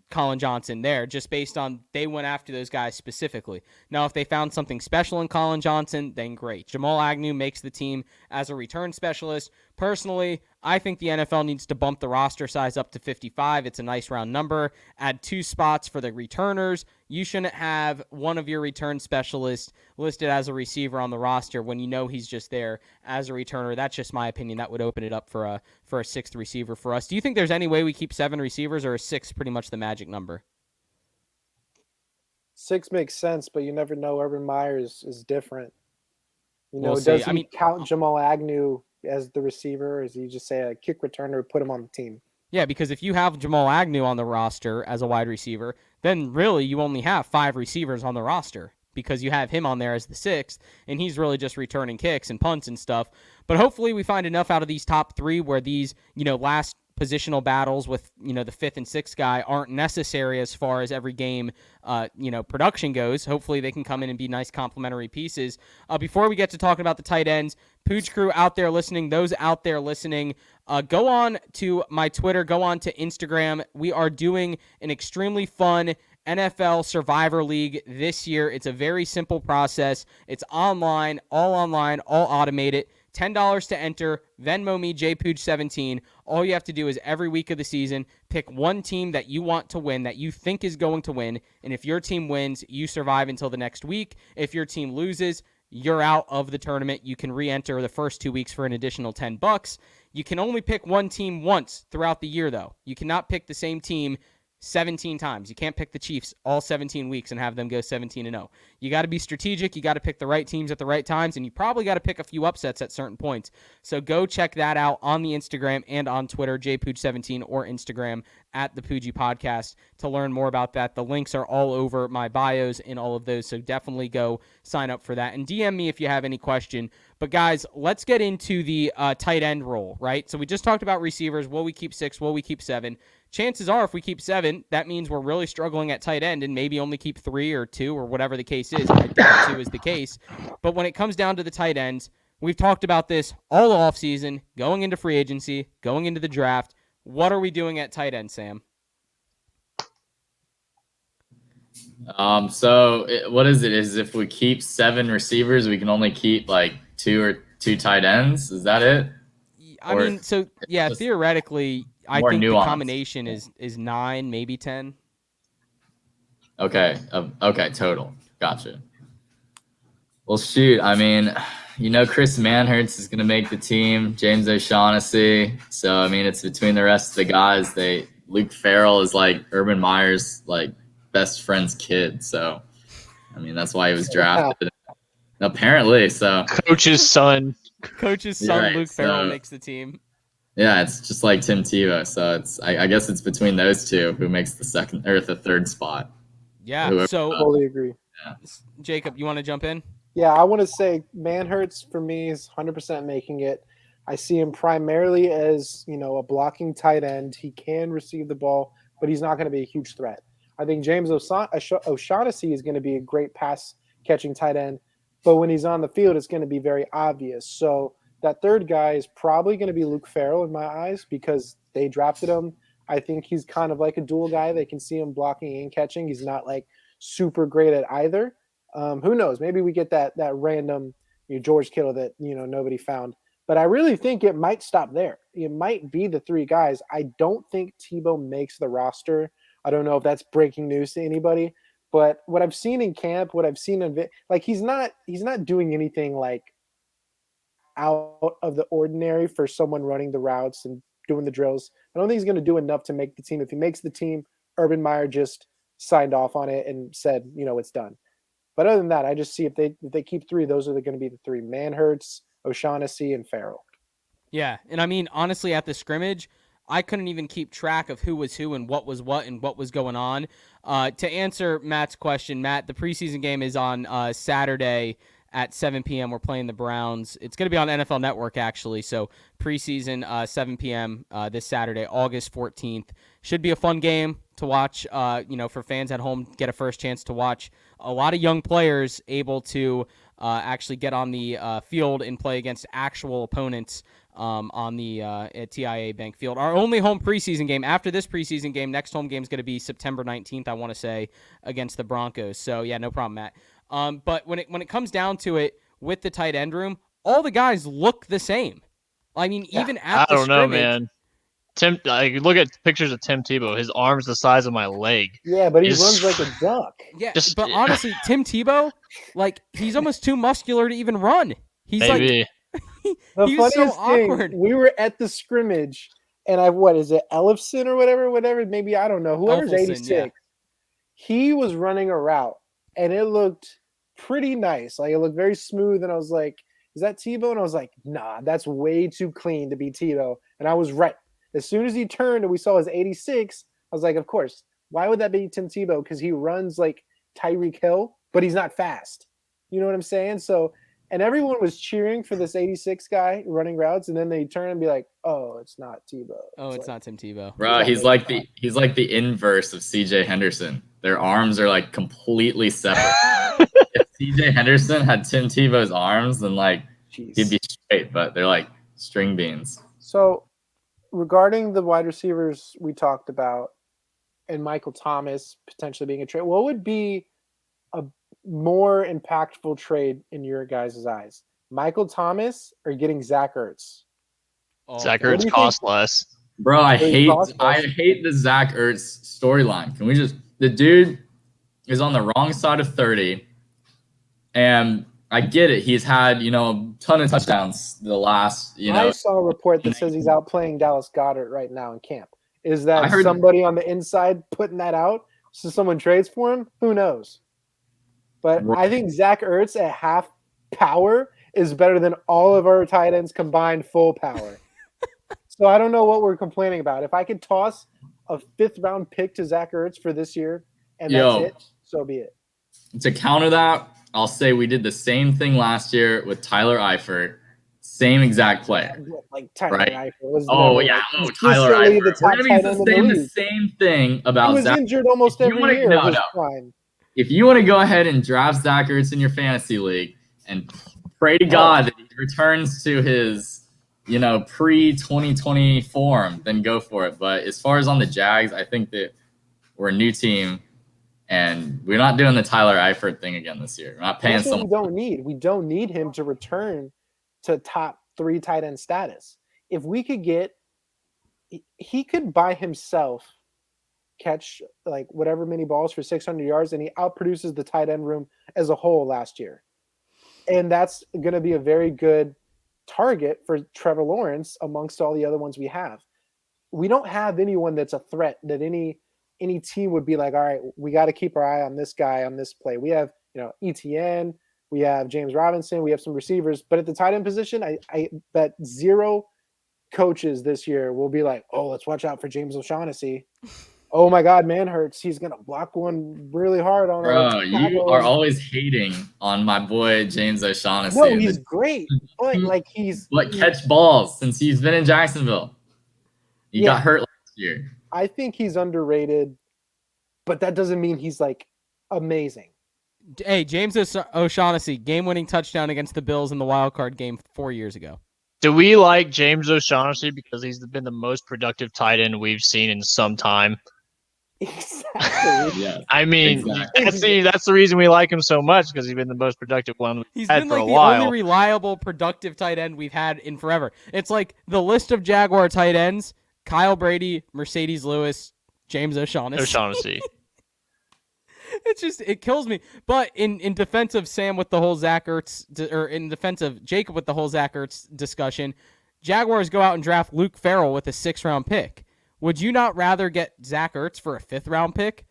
Colin Johnson there, just based on they went after those guys specifically. Now, if they found something special in Colin Johnson, then great. Jamal Agnew makes the team as a return specialist. Personally, I think the NFL needs to bump the roster size up to 55. It's a nice round number. Add 2 spots for the returners. You shouldn't have one of your return specialists listed as a receiver on the roster when he's just there as a returner. That's just my opinion. That would open it up for a 6th receiver for us. Do you think there's any way we keep 7 receivers, or is 6 pretty much the magic number? 6 makes sense, but you never know. Urban Meyer is different. We'll does see. he count Jamal Agnew as the receiver, or does he just say a kick returner, put him on the team? Yeah, because if you have Jamal Agnew on the roster as a wide receiver, then really you only have 5 receivers on the roster because you have him on there as the 6th, and he's really just returning kicks and punts and stuff. But hopefully we find enough out of these top 3 where these, last positional battles with, the 5th and 6th guy aren't necessary as far as every game, production goes. Hopefully they can come in and be nice complementary pieces. Before we get to talking about the tight ends, Pooj crew out there listening, those out there listening, go on to my Twitter, go on to Instagram. We are doing an extremely fun NFL Survivor League this year. It's a very simple process. It's online, all automated. $10 to enter. Venmo me, JPooch17. All you have to do is every week of the season, pick one team that you want to win, that you think is going to win. And if your team wins, you survive until the next week. If your team loses, you're out of the tournament. You can re-enter the first 2 weeks for an additional $10. You can only pick one team once throughout the year, though. You cannot pick the same team 17 times. You can't pick the Chiefs all 17 weeks and have them go 17-0. You got to be strategic. You got to pick the right teams at the right times, and you probably got to pick a few upsets at certain points. So go check that out on the Instagram and on Twitter, JPooch17, or Instagram at the Poojie Podcast to learn more about that. The links are all over my bios in all of those, so definitely go sign up for that. And DM me if you have any question. But guys, let's get into the tight end role, right? So we just talked about receivers. Will we keep 6? Will we keep 7? Chances are if we keep 7, that means we're really struggling at tight end and maybe only keep 3 or 2 or whatever the case is. I doubt 2 is the case. But when it comes down to the tight ends, we've talked about this all offseason, going into free agency, going into the draft. What are we doing at tight end, Sam? What is it? Is if we keep 7 receivers, we can only keep like two tight ends? Is that it? I Or mean, so yeah, just theoretically, I more think the nuanced? combination is 9, maybe 10. Okay. Okay. Total. Gotcha. Well, shoot. I mean, Chris Manhertz is going to make the team. James O'Shaughnessy. So I mean, it's between the rest of the guys. Luke Farrell is like Urban Meyer's like best friend's kid. So I mean, that's why he was drafted. Apparently, so Coach's son. Coach's son, right, Luke Farrell, makes the team. yeah, it's just like Tim Tebow. So I guess it's between those two who makes the second or the third spot. Yeah. Whoever- So, Totally agree. Jacob, you want to jump in? Yeah, I want to say Manhertz for me is 100% making it. I see him primarily as, a blocking tight end. He can receive the ball, but he's not going to be a huge threat. I think James O'Shaughnessy is going to be a great pass-catching tight end, but when he's on the field, it's going to be very obvious. So that third guy is probably going to be Luke Farrell in my eyes because they drafted him. I think he's kind of like a dual guy. They can see him blocking and catching. He's not like super great at either. Who knows? Maybe we get that random George Kittle that nobody found. But I really think it might stop there. It might be the 3 guys. I don't think Tebow makes the roster. I don't know if that's breaking news to anybody. But what I've seen in camp, what I've seen in he's not doing anything like out of the ordinary for someone running the routes and doing the drills. I don't think he's going to do enough to make the team. If he makes the team, Urban Meyer just signed off on it and said, it's done. But other than that, I just see if they keep 3, those are going to be the 3: Manhertz, O'Shaughnessy, and Farrell. Yeah, and I mean, honestly, at the scrimmage, I couldn't even keep track of who was who and what was going on. To answer Matt's question, Matt, the preseason game is on Saturday at 7 p.m. We're playing the Browns. It's going to be on NFL Network, actually. So preseason, 7 p.m. This Saturday, August 14th. Should be a fun game to watch, for fans at home, get a first chance to watch a lot of young players able to actually get on the field and play against actual opponents on the TIA Bank Field. Our only home preseason game. After this preseason game, next home game is going to be September 19th, I want to say, against the Broncos. So, yeah, no problem, Matt. But when it comes down to it, with the tight end room, all the guys look the same. I mean, even at the scrimmage. I don't know, man. Look at pictures of Tim Tebow. His arm's the size of my leg. Yeah, but he runs like a duck. Yeah, but honestly, Tim Tebow, he's almost too muscular to even run. He's maybe. The funniest so thing, awkward. we were at the scrimmage, and what is it, Ellefson or whatever, maybe, I don't know, whoever's Elfleson, 86. yeah. He was running a route, and it looked pretty nice. It looked very smooth, and I was like, is that Tebow? And I was like, nah, that's way too clean to be Tebow. And I was right. As soon as he turned and we saw his 86, I was like, of course. Why would that be Tim Tebow? Because he runs like Tyreek Hill, but he's not fast. You know what I'm saying? So, and everyone was cheering for this 86 guy running routes, and then they turn and be like, oh, it's not Tebow. Oh, it's not Tim Tebow. Bro, he's like the inverse of CJ Henderson. Their arms are like completely separate. If CJ Henderson had Tim Tebow's arms, then he'd be straight, but they're like string beans. So regarding the wide receivers we talked about and Michael Thomas potentially being a trade, what would be a more impactful trade in your guys' eyes? Michael Thomas or getting Zach Ertz? Zach Ertz costs less. Bro, I hate the Zach Ertz storyline. Can we the dude is on the wrong side of 30, and I get it. He's had, a ton of touchdowns the last, I saw a report that says he's out playing Dallas Goedert right now in camp. Is that somebody on the inside putting that out so someone trades for him? Who knows? But I think Zach Ertz at half power is better than all of our tight ends combined full power. So I don't know what we're complaining about. If I could toss a 5th round pick to Zach Ertz for this year and that's it, so be it. To counter that, I'll say we did the same thing last year with Tyler Eifert. Same exact player. Like Tyler Eifert was Tyler Eifert. We're going to be the same thing about Zach. He was injured almost every year. If you want to go ahead and draft Zach Ertz in your fantasy league and pray to God that he returns to his, pre-2020 form, then go for it. But as far as on the Jags, I think that we're a new team. And we're not doing the Tyler Eifert thing again this year. We're not paying That's what someone. we don't need. We don't need him to return to top 3 tight end status. If we could get, he could by himself catch like whatever many balls for 600 yards, and he outproduces the tight end room as a whole last year. And that's going to be a very good target for Trevor Lawrence amongst all the other ones we have. We don't have anyone that's a threat that any team would be like, all right, we got to keep our eye on this guy on this play. We have, ETN, we have James Robinson, we have some receivers, but at the tight end position, I bet 0 coaches this year will be like, oh, let's watch out for James O'Shaughnessy. Oh my God, man hurts. He's gonna block one really hard on Bro, you are always hating on my boy James O'Shaughnessy. No, he's great. But catch balls since he's been in Jacksonville. He got hurt last year. I think he's underrated, but that doesn't mean he's like amazing. Hey, James O'Shaughnessy, game-winning touchdown against the Bills in the wild card game 4 years ago. Do we like James O'Shaughnessy because he's been the most productive tight end we've seen in some time? Exactly. Yeah. I mean, exactly. that's the reason we like him so much, because he's been the most productive one He's had been for like a the while. only reliable, productive tight end we've had in forever. It's like the list of Jaguar tight ends: Kyle Brady, Mercedes Lewis, James O'Shaughnessy. It kills me. But in defense of Sam with the whole Zach Ertz, or in defense of Jacob with the whole Zach Ertz discussion, Jaguars go out and draft Luke Farrell with a 6th-round pick. Would you not rather get Zach Ertz for a 5th-round pick?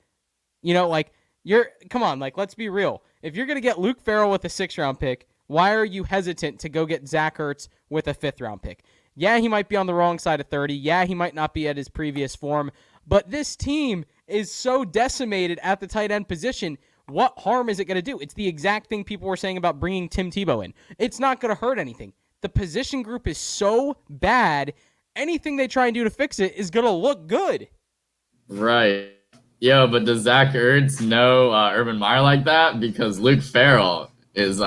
Come on, let's be real. If you're going to get Luke Farrell with a 6th-round pick, why are you hesitant to go get Zach Ertz with a 5th-round pick? Yeah, he might be on the wrong side of 30. Yeah, he might not be at his previous form. But this team is so decimated at the tight end position. What harm is it going to do? It's the exact thing people were saying about bringing Tim Tebow in. It's not going to hurt anything. The position group is so bad, anything they try and do to fix it is going to look good. Right. Yo, but does Zach Ertz know Urban Meyer like that? Because Luke Farrell is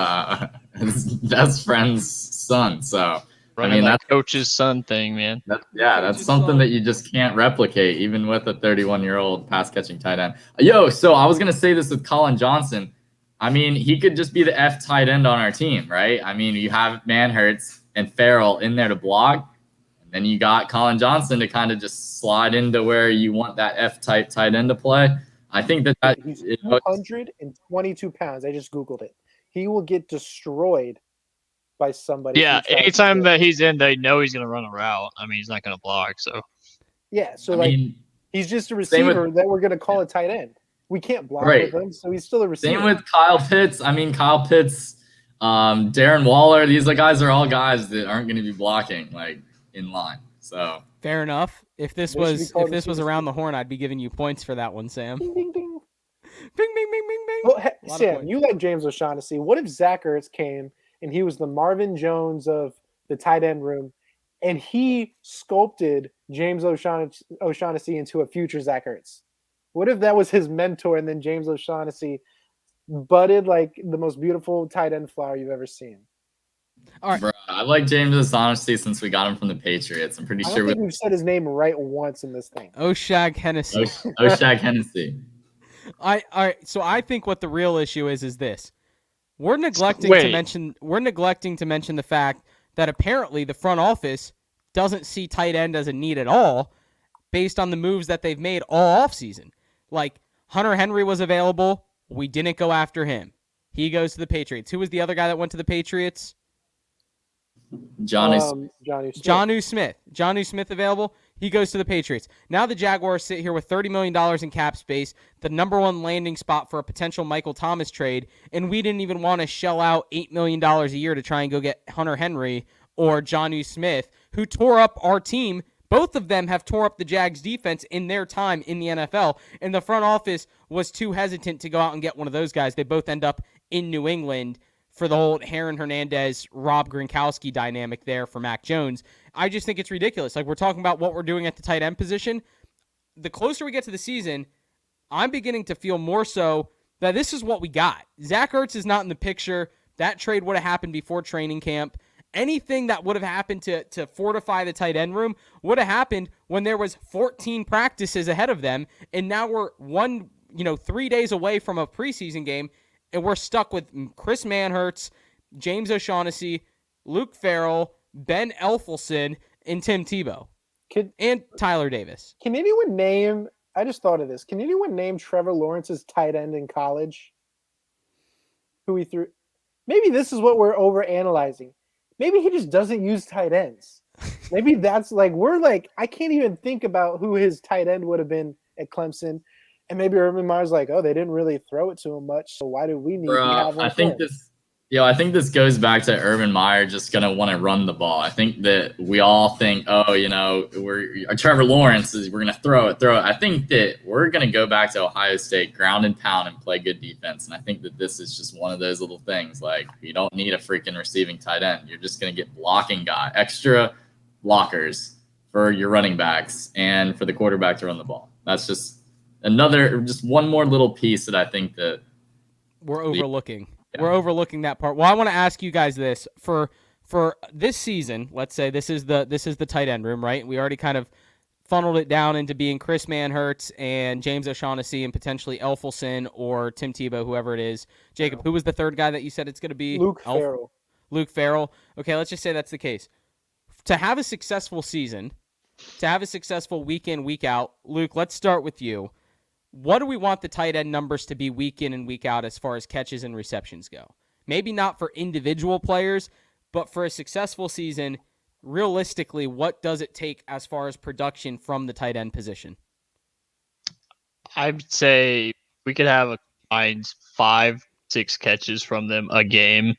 his best friend's son. So, That's coach's son thing, man. That's something that you just can't replicate, even with a 31-year-old pass-catching tight end. Yo, so I was going to say this with Colin Johnson. I mean, he could just be the F tight end on our team, right? I mean, you have Manhurts and Farrell in there to block. And then you got Colin Johnson to kind of just slide into where you want that F-type tight end to play. I think that he's 222 pounds. I just Googled it. He will get destroyed by somebody. Yeah, anytime that he's in, they know he's going to run a route. I mean, he's not going to block, so. Yeah, so he's just a receiver that we're going to call a tight end. We can't block with him, so he's still a receiver. Same with Kyle Pitts. I mean, Kyle Pitts, Darren Waller, these guys are all guys that aren't going to be blocking in line. So fair enough. If this was around the horn, I'd be giving you points for that one, Sam. Ding, ding, ding. Bing, bing, bing, bing, bing. Well, Sam, you like James O'Shaughnessy. What if Zach Ertz came and he was the Marvin Jones of the tight end room, and he sculpted James O'Shaughnessy into a future Zach Ertz? What if that was his mentor, and then James O'Shaughnessy budded like the most beautiful tight end flower you've ever seen? All right. Bro, I like James O'Shaughnessy since we got him from the Patriots. I'm pretty sure we've said his name right once in this thing. O'Shag Hennessy. O'Shag Hennessy. All right. So I think what the real issue is this: we're neglecting to mention the fact that apparently the front office doesn't see tight end as a need at all, based on the moves that they've made all offseason. Like Hunter Henry was available, we didn't go after him. He goes to the Patriots. Who was the other guy that went to the Patriots? Jonnu Smith. Jonnu Smith available. He goes to the Patriots. Now the Jaguars sit here with $30 million in cap space, the number one landing spot for a potential Michael Thomas trade, and we didn't even want to shell out $8 million a year to try and go get Hunter Henry or Jonnu Smith, who tore up our team. Both of them have tore up the Jags defense in their time in the NFL, and the front office was too hesitant to go out and get one of those guys. They both end up in New England for the whole Aaron Hernandez, Rob Gronkowski dynamic there for Mac Jones. I just think it's ridiculous. We're talking about what we're doing at the tight end position. The closer we get to the season, I'm beginning to feel more so that this is what we got. Zach Ertz is not in the picture. That trade would have happened before training camp. Anything that would have happened to fortify the tight end room would have happened when there was 14 practices ahead of them, and now we're one 3 days away from a preseason game, and we're stuck with Chris Manhertz, James O'Shaughnessy, Luke Farrell, Ben Elfelson, and Tim Tebow, and Tyler Davis. Can anyone name? I just thought of this. Can anyone name Trevor Lawrence's tight end in college? Who he threw? Maybe this is what we're overanalyzing. Maybe he just doesn't use tight ends. Maybe that's I can't even think about who his tight end would have been at Clemson. And maybe Urban Meyer's like, oh, they didn't really throw it to him much, so why do we need to have him? I think this goes back to Urban Meyer just gonna want to run the ball. I think that we all think, Trevor Lawrence we're gonna throw it. I think that we're gonna go back to Ohio State, ground and pound, and play good defense. And I think that this is just one of those little things. Like, you don't need a freaking receiving tight end. You're just gonna get extra blockers for your running backs and for the quarterback to run the ball. That's just one more little piece that I think that we're overlooking. Yeah. We're overlooking that part. Well, I want to ask you guys this for this season. Let's say this is the tight end room, right? We already kind of funneled it down into being Chris Manhertz and James O'Shaughnessy and potentially Elfelson or Tim Tebow, whoever it is. Jacob, who was the third guy that you said it's going to be? Luke Farrell. Luke Farrell. Okay, let's just say that's the case. To have a successful season, to have a successful week in, week out, Luke, let's start with you. What do we want the tight end numbers to be week in and week out as far as catches and receptions go? Maybe not for individual players, but for a successful season, realistically, what does it take as far as production from the tight end position? I'd say we could have a combined 5-6 catches from them a game.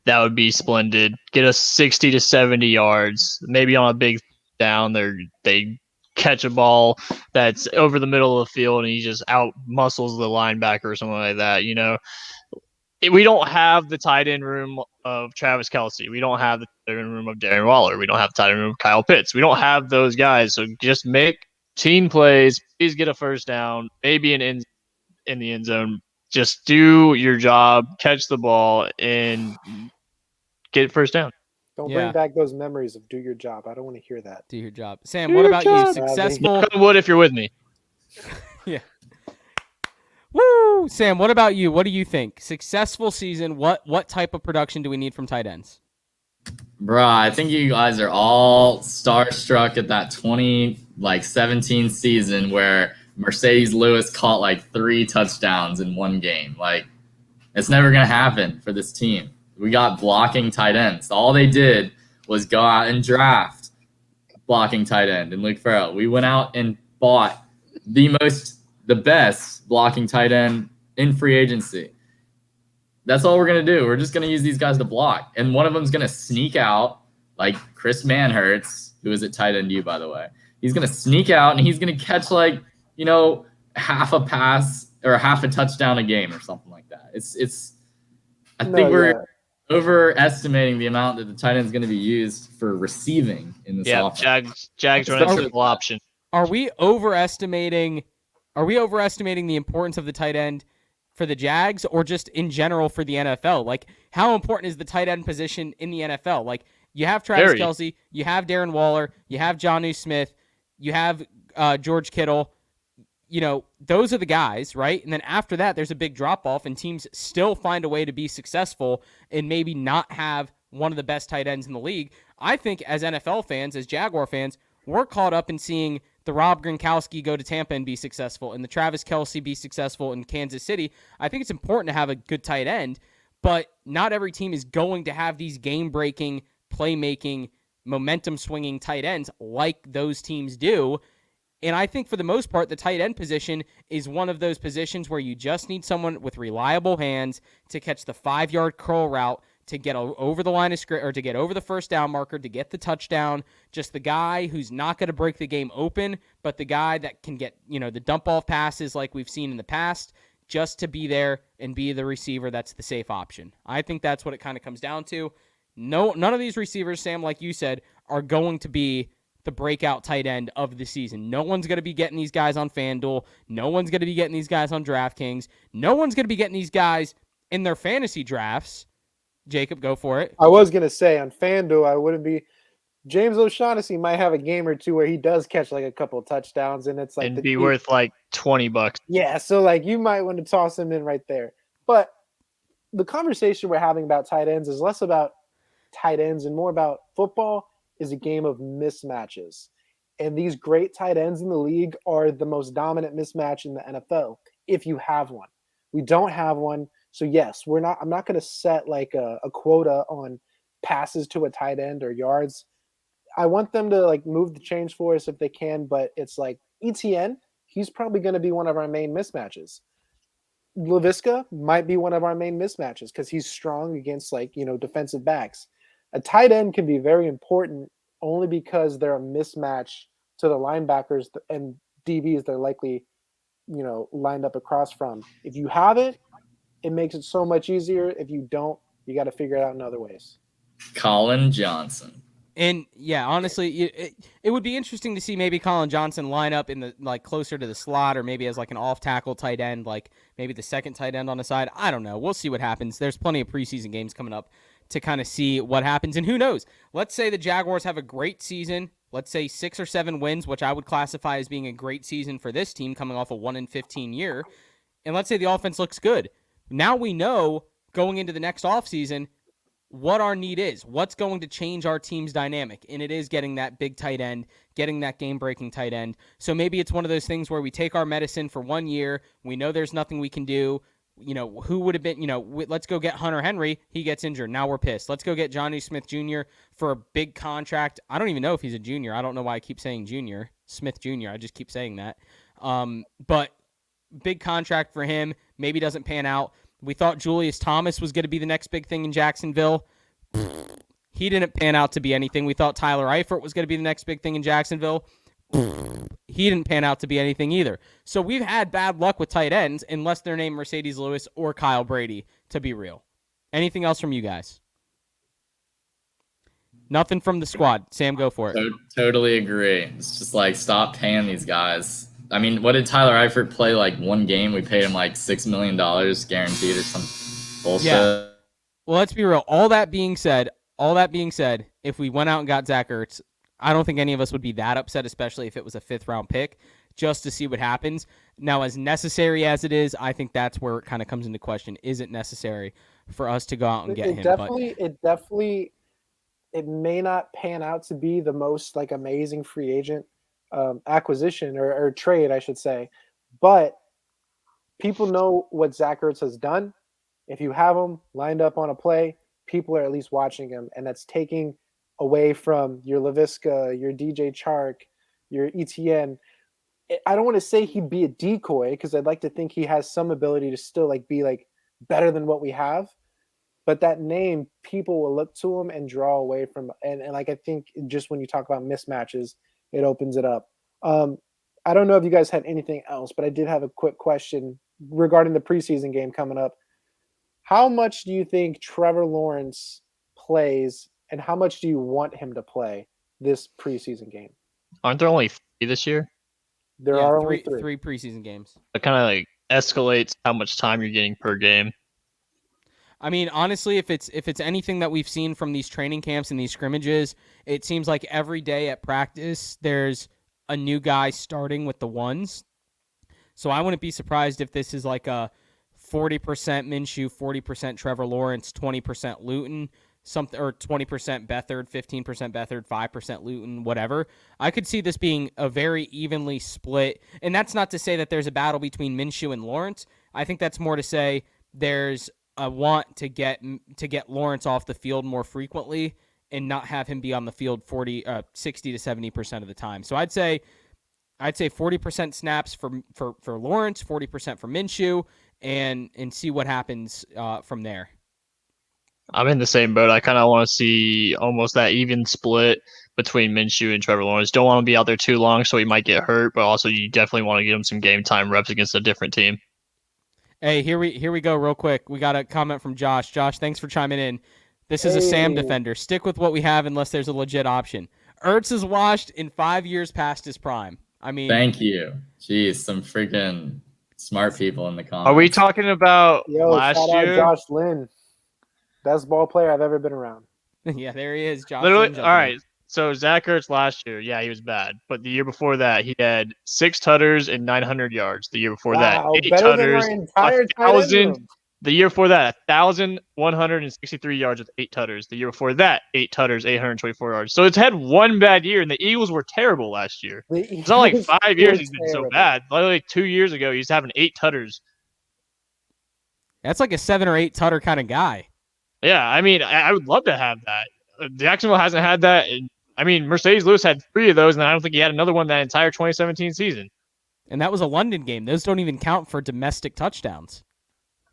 That would be splendid. Get us 60 to 70 yards, maybe on a big down. They catch a ball that's over the middle of the field and he just out muscles the linebacker or something like that. We don't have the tight end room of Travis Kelce. We don't have the tight end room of Darren Waller. We don't have the tight end room of Kyle Pitts. We don't have those guys. So just make team plays. Please get a first down, maybe in the end zone. Just do your job, catch the ball, and get first down. Don't bring back those memories of do your job. I don't want to hear that. Do your job. Sam, what about you? Successful. Wood if you're with me. Yeah. Woo! Sam, what about you? What do you think? Successful season, what type of production do we need from tight ends? Bruh, I think you guys are all starstruck at that 2017 season where Mercedes Lewis caught 3 touchdowns in one game. It's never going to happen for this team. We got blocking tight ends. All they did was go out and draft blocking tight end and Luke Farrell. We went out and bought the best blocking tight end in free agency. That's all we're going to do. We're just going to use these guys to block. And one of them's going to sneak out like Chris Manhertz, who is at tight end U, by the way. He's going to sneak out and he's going to catch half a pass or half a touchdown a game or something like that. I think we're overestimating the amount that the tight end is going to be used for receiving in this offense. Jags running triple option. Are we overestimating the importance of the tight end for the Jags or just in general for the NFL? How important is the tight end position in the NFL? You have Travis Kelce, you have Darren Waller, you have Jonnu Smith, you have George Kittle. Those are the guys, right? And then after that, there's a big drop-off, and teams still find a way to be successful and maybe not have one of the best tight ends in the league. I think as NFL fans, as Jaguar fans, we're caught up in seeing the Rob Gronkowski go to Tampa and be successful and the Travis Kelce be successful in Kansas City. I think it's important to have a good tight end, but not every team is going to have these game-breaking, playmaking, momentum-swinging tight ends like those teams do. And I think for the most part, the tight end position is one of those positions where you just need someone with reliable hands to catch the 5-yard curl route, to get over the line of scrimmage, or to get over the first down marker, to get the touchdown. Just the guy who's not going to break the game open, but the guy that can get, the dump off passes like we've seen in the past, just to be there and be the receiver that's the safe option. I think that's what it kind of comes down to. None of these receivers, Sam, like you said, are going to be the breakout tight end of the season. No one's going to be getting these guys on FanDuel. No one's going to be getting these guys on DraftKings. No one's going to be getting these guys in their fantasy drafts. Jacob, go for it. I was going to say on FanDuel, I wouldn't be James O'Shaughnessy might have a game or two where he does catch like a couple of touchdowns, and it's like and be worth like $20. Yeah, so like you might want to toss him in right there. But the conversation we're having about tight ends is less about tight ends and more about football is a game of mismatches. And these great tight ends in the league are the most dominant mismatch in the NFL if you have one. We don't have one. So yes, I'm not going to set like a quota on passes to a tight end or yards. I want them to like move the chains for us if they can, but it's like ETN, he's probably going to be one of our main mismatches. Laviska might be one of our main mismatches because he's strong against like, defensive backs. A tight end can be very important only because they're a mismatch to the linebackers and DBs they're likely, lined up across from. If you have it, it makes it so much easier. If you don't, you got to figure it out in other ways. Colin Johnson. And yeah, honestly, it would be interesting to see maybe Colin Johnson line up in the like closer to the slot, or maybe as like an off tackle tight end, like maybe the second tight end on the side. I don't know. We'll see what happens. There's plenty of preseason games coming up to kind of see what happens. And who knows? Let's say the Jaguars have a great season. Let's say 6 or 7 wins, which I would classify as being a great season for this team coming off a 1-15 year. And let's say the offense looks good. Now we know going into the next offseason what our need is, what's going to change our team's dynamic, and it is getting that big tight end, getting that game-breaking tight end. So maybe it's one of those things where we take our medicine for 1 year, we know there's nothing we can do, who would have been, let's go get Hunter Henry, he gets injured, now we're pissed. Let's go get Johnny Smith Jr. for a big contract. I don't even know if he's a junior. I don't know why I keep saying junior, Smith Jr., I just keep saying that. But big contract for him, maybe doesn't pan out. We thought Julius Thomas was going to be the next big thing in Jacksonville. He didn't pan out to be anything. We thought Tyler Eifert was going to be the next big thing in Jacksonville. He didn't pan out to be anything either. So we've had bad luck with tight ends, unless they're named Mercedes Lewis or Kyle Brady, to be real. Anything else from you guys? Nothing from the squad. Sam, go for it. Totally agree. It's just like, stop paying these guys. I mean, what did Tyler Eifert play like one game? We paid him like $6 million guaranteed or some bullshit. Yeah. Well, let's be real. All that being said, if we went out and got Zach Ertz, I don't think any of us would be that upset, especially if it was a 5th-round pick, just to see what happens. Now, as necessary as it is, I think that's where it kind of comes into question. Is it necessary for us to go out and get him? It may not pan out to be the most like amazing free agent acquisition or trade, I should say. But people know what Zach Ertz has done. If you have him lined up on a play, people are at least watching him, and that's taking away from your Laviska, your DJ Chark, your ETN. I don't want to say he'd be a decoy because I'd like to think he has some ability to still like be like better than what we have. But that name, people will look to him and draw away from. And like I think just when you talk about mismatches, it opens it up. I don't know if you guys had anything else, but I did have a quick question regarding the preseason game coming up. How much do you think Trevor Lawrence plays, and how much do you want him to play this preseason game? Aren't there only 3 this year? There are only three preseason games. It kind of like escalates how much time you're getting per game. I mean, honestly, if it's anything that we've seen from these training camps and these scrimmages, it seems like every day at practice there's a new guy starting with the ones. So I wouldn't be surprised if this is like a 40% Minshew, 40% Trevor Lawrence, 20% Luton, or 20% Beathard, 15% Beathard, 5% Luton, whatever. I could see this being a very evenly split, and that's not to say that there's a battle between Minshew and Lawrence. I think that's more to say there's a want to get Lawrence off the field more frequently and not have him be on the field 60 to 70% of the time. So I'd say 40% snaps for Lawrence, 40% for Minshew, and see what happens from there. I'm in the same boat. I kind of want to see almost that even split between Minshew and Trevor Lawrence. Don't want to be out there too long so he might get hurt, but also you definitely want to give him some game time reps against a different team. Hey, here we go real quick. We got a comment from Josh. Josh, thanks for chiming in. This is a Sam defender. Stick with what we have unless there's a legit option. Ertz is washed in 5 years past his prime. I mean, thank you. Jeez, some freaking smart people in the comments. Are we talking about last year? Josh Lynn, best ball player I've ever been around. Yeah, there he is. Josh Literally, Lynn's all right. So Zach Ertz last year, yeah, he was bad. But the year before that, he had 6 tutters and 900 yards. The year before that, Wow, 8 better than our tutters, entire tight end 1,000. room. The year before that, 1,163 yards with 8 tutters. The year before that, 8 tutters, 824 yards. So it's had one bad year, and the Eagles were terrible last year. It's not like 5 years he's been so bad. Like 2 years ago, he's having 8 tutters. That's like a 7 or 8 tutter kind of guy. Yeah, I mean, I would love to have that. Jacksonville hasn't had that. I mean, Mercedes Lewis had 3 of those, and I don't think he had another one that entire 2017 season. And that was a London game. Those don't even count for domestic touchdowns.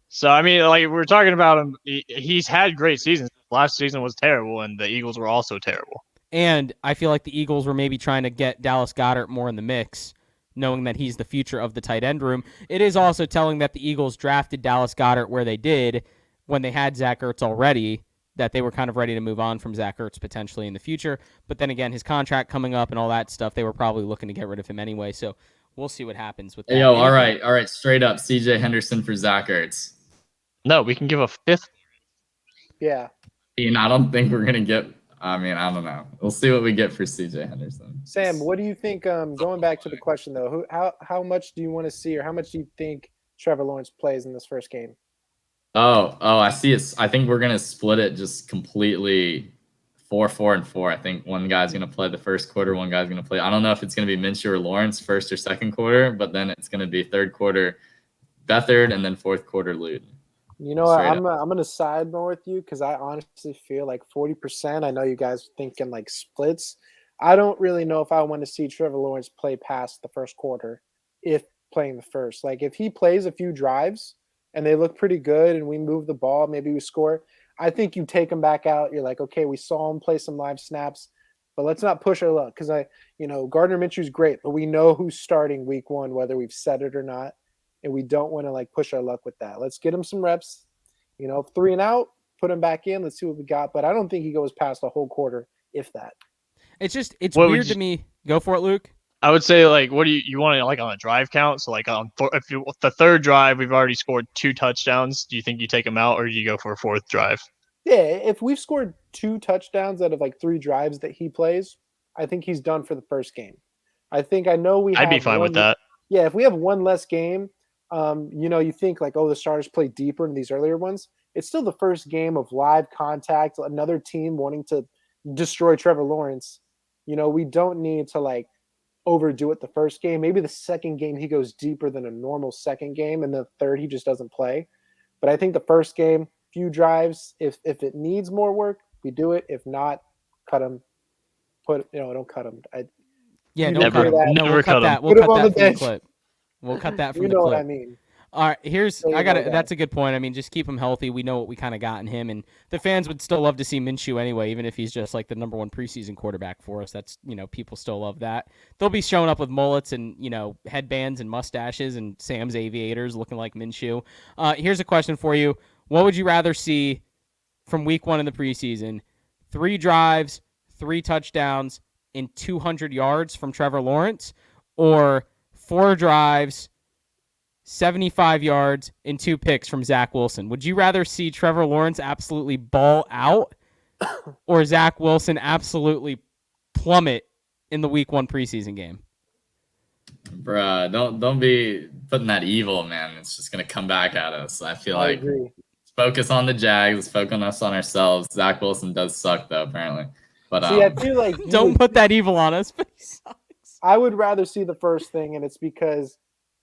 So, I mean, like, we're talking about him. He's had great seasons. Last season was terrible, and the Eagles were also terrible. And I feel like the Eagles were maybe trying to get Dallas Goedert more in the mix, knowing that he's the future of the tight end room. It is also telling that the Eagles drafted Dallas Goedert where they did when they had Zach Ertz already, that they were kind of ready to move on from Zach Ertz potentially in the future. But then again, his contract coming up and all that stuff, they were probably looking to get rid of him anyway. So we'll see what happens with that. Yo, all right. Straight up, CJ Henderson for Zach Ertz. No, we can give a 5th. Yeah. I don't think we're going to get – I mean, I don't know. We'll see what we get for CJ Henderson. Sam, what do you think? Going back to the question, though, how much do you want to see, or how much do you think Trevor Lawrence plays in this first game? Oh, I see it. I think we're going to split it just completely 4-4-4. I think one guy's going to play the first quarter, one guy's going to play. I don't know if it's going to be Minshew or Lawrence first or second quarter, but then it's going to be third quarter Beathard and then fourth quarter Luton. You know what? I'm going to side more with you because I honestly feel like 40%. I know you guys are thinking like splits. I don't really know if I want to see Trevor Lawrence play past the first quarter if playing the first. Like if he plays a few drives and they look pretty good and we move the ball, maybe we score, I think you take him back out. You're like, okay, we saw him play some live snaps, but let's not push our luck because Gardner Minshew's great, but we know who's starting week 1, whether we've said it or not. And we don't want to like push our luck with that. Let's get him some reps, 3 and out, put him back in. Let's see what we got. But I don't think he goes past the whole quarter, if that. It's weird to me. Go for it, Luke. I would say, like, what do you want to, like, on a drive count? So, like, the third drive, we've already scored 2 touchdowns. Do you think you take him out, or do you go for a 4th drive? Yeah, if we've scored 2 touchdowns out of like 3 drives that he plays, I think he's done for the first game. I'd be fine with that. Yeah, if we have one less game, you think like, oh, the starters play deeper in these earlier ones. It's still the first game of live contact, another team wanting to destroy Trevor Lawrence. We don't need to like overdo it the first game. Maybe the second game he goes deeper than a normal second game, and the third he just doesn't play. But I think the first game, few drives, if it needs more work, we do it. If not, cut him. Don't cut him. Don't cut him. No, we'll cut that. We'll cut that from the clip. We'll cut that from the clip. You know what I mean. All right, that's a good point. I mean, just keep him healthy. We know what we kind of got in him, and the fans would still love to see Minshew anyway, even if he's just like the number 1 preseason quarterback for us. That's, people still love that. They'll be showing up with mullets and, headbands and mustaches and Sam's aviators looking like Minshew. Here's a question for you. What would you rather see from week 1 in the preseason? 3 drives, 3 touchdowns, and 200 yards from Trevor Lawrence, or 4 drives, 75 yards, and 2 picks from Zach Wilson? Would you rather see Trevor Lawrence absolutely ball out or Zach Wilson absolutely plummet in the week 1 preseason game? Bruh, don't be putting that evil, man. It's just going to come back at us. I feel like agree. Focus on the Jags, focus on ourselves. Zach Wilson does suck, though, apparently. But see, I feel like don't put that evil on us, but he sucks. I would rather see the first thing, and it's because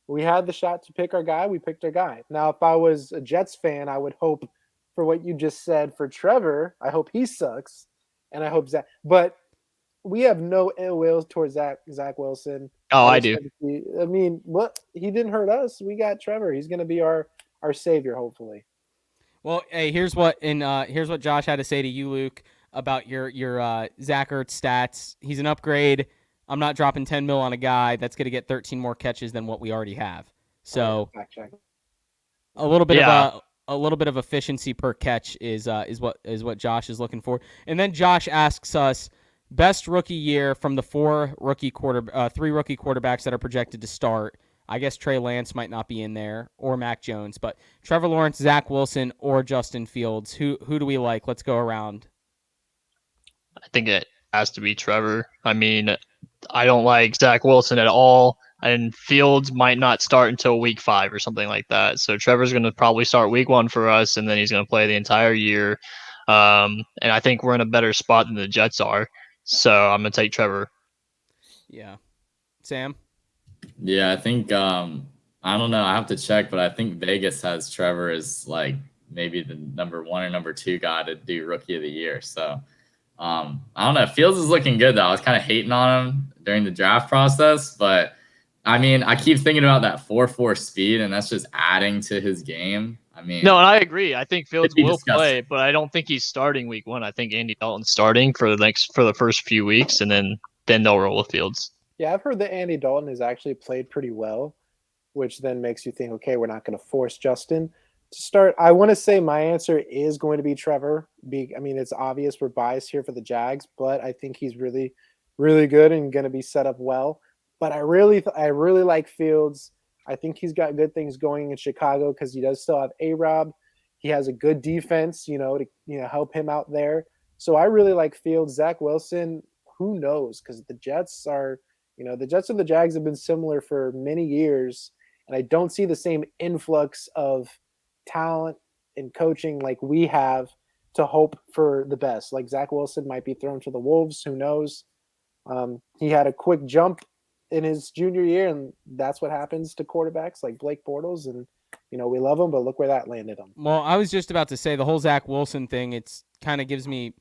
we had the shot to pick our guy. We picked our guy. Now, if I was a Jets fan, I would hope for what you just said for Trevor. I hope he sucks, and I hope Zach. But we have no ill will towards Zach Wilson. Oh, I do. I mean, what? He didn't hurt us. We got Trevor. He's going to be our savior, hopefully. Well, hey, here's what Josh had to say to you, Luke, about your Zach Ertz stats. He's an upgrade. I'm not dropping 10 mil on a guy that's going to get 13 more catches than what we already have. So a little bit of efficiency per catch is what Josh is looking for. And then Josh asks us best rookie year from the 3 rookie quarterbacks that are projected to start. I guess Trey Lance might not be in there, or Mac Jones, but Trevor Lawrence, Zach Wilson, or Justin Fields. Who do we like? Let's go around. I think has to be Trevor. I mean, I don't like Zach Wilson at all, and Fields might not start until week 5 or something like that. So Trevor's going to probably start week 1 for us, and then he's going to play the entire year. And I think we're in a better spot than the Jets are. So I'm going to take Trevor. Yeah. Sam? Yeah, I think I don't know. I have to check, but I think Vegas has Trevor as like maybe the number 1 or number 2 guy to do Rookie of the Year. So I don't know. Fields is looking good though. I was kind of hating on him during the draft process, but I mean, I keep thinking about that 4.4 speed, and that's just adding to his game. I mean, No, and I agree. I think Fields it'd be will disgusting. play, but I don't think he's starting week 1. I think Andy Dalton's starting for the first few weeks, and then they'll roll with Fields. Yeah, I've heard that Andy Dalton has actually played pretty well, which then makes you think, okay, we're not going to force Justin to start. I want to say my answer is going to be Trevor. I mean, it's obvious we're biased here for the Jags, but I think he's really, really good and going to be set up well. But I really like Fields. I think he's got good things going in Chicago because he does still have A-Rob. He has a good defense, to help him out there. So I really like Fields. Zach Wilson, who knows? Because the Jets are – the Jets and the Jags have been similar for many years, and I don't see the same influx of talent and coaching like we have to hope for the best. Like Zach Wilson might be thrown to the Wolves. Who knows? He had a quick jump in his junior year, and that's what happens to quarterbacks like Blake Bortles. And, we love him, but look where that landed him. Well, I was just about to say the whole Zach Wilson thing, it's kind of gives me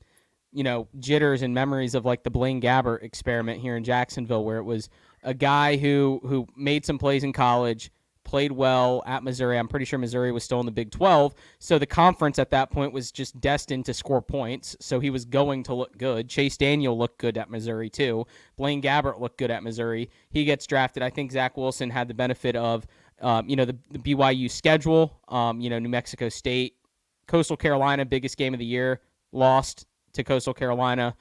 jitters and memories of like the Blaine Gabbert experiment here in Jacksonville, where it was a guy who made some plays in college, played well at Missouri. I'm pretty sure Missouri was still in the Big 12. So the conference at that point was just destined to score points. So he was going to look good. Chase Daniel looked good at Missouri too. Blaine Gabbert looked good at Missouri. He gets drafted. I think Zach Wilson had the benefit of, the BYU schedule, New Mexico State, Coastal Carolina, biggest game of the year, lost to Coastal Carolina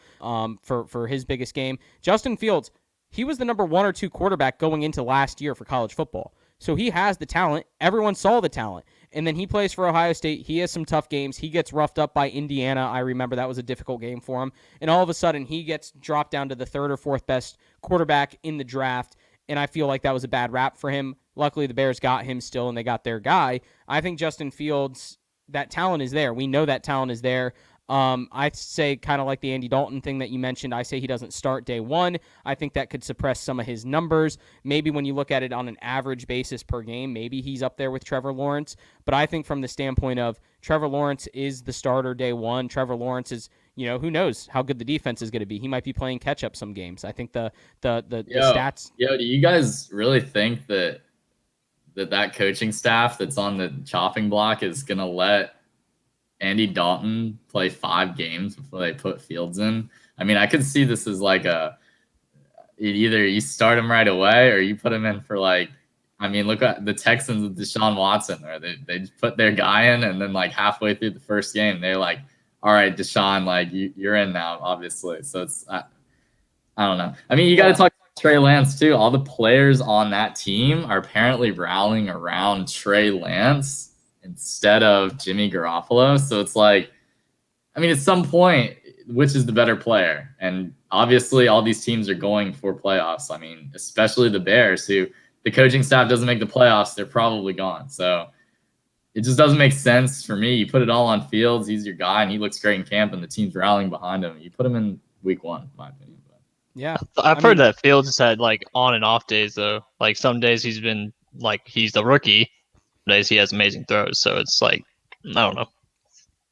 for his biggest game. Justin Fields, he was the number 1 or 2 quarterback going into last year for college football. So he has the talent. Everyone saw the talent. And then he plays for Ohio State. He has some tough games. He gets roughed up by Indiana. I remember that was a difficult game for him. And all of a sudden, he gets dropped down to the 3rd or 4th best quarterback in the draft. And I feel like that was a bad rap for him. Luckily, the Bears got him still, and they got their guy. I think Justin Fields, that talent is there. We know that talent is there. I'd say kind of like the Andy Dalton thing that you mentioned. I say he doesn't start day 1. I think that could suppress some of his numbers. Maybe when you look at it on an average basis per game, maybe he's up there with Trevor Lawrence. But I think from the standpoint of Trevor Lawrence is the starter day 1. Trevor Lawrence is, who knows how good the defense is going to be. He might be playing catch up some games. I think the stats. Yo, do you guys really think that coaching staff that's on the chopping block is going to let Andy Dalton play 5 games before they put Fields in? I mean, I could see this as like either you start him right away or you put him in for look at the Texans with Deshaun Watson, where they put their guy in, and then like halfway through the first game, they're like, all right, Deshaun, like you're in now, obviously. So it's, I don't know. I mean, you got to talk about Trey Lance too. All the players on that team are apparently rallying around Trey Lance instead of Jimmy Garoppolo. So it's like, I mean, at some point, which is the better player? And obviously all these teams are going for playoffs. I mean, especially the Bears, who the coaching staff doesn't make the playoffs, they're probably gone. So it just doesn't make sense for me. You put it all on Fields, he's your guy, and he looks great in camp, and the team's rallying behind him. You put him in week 1, in my opinion. But yeah. I've heard that Fields has had like on and off days though. Like some days he's been like he's the rookie. Days he has amazing throws, so it's like I don't know.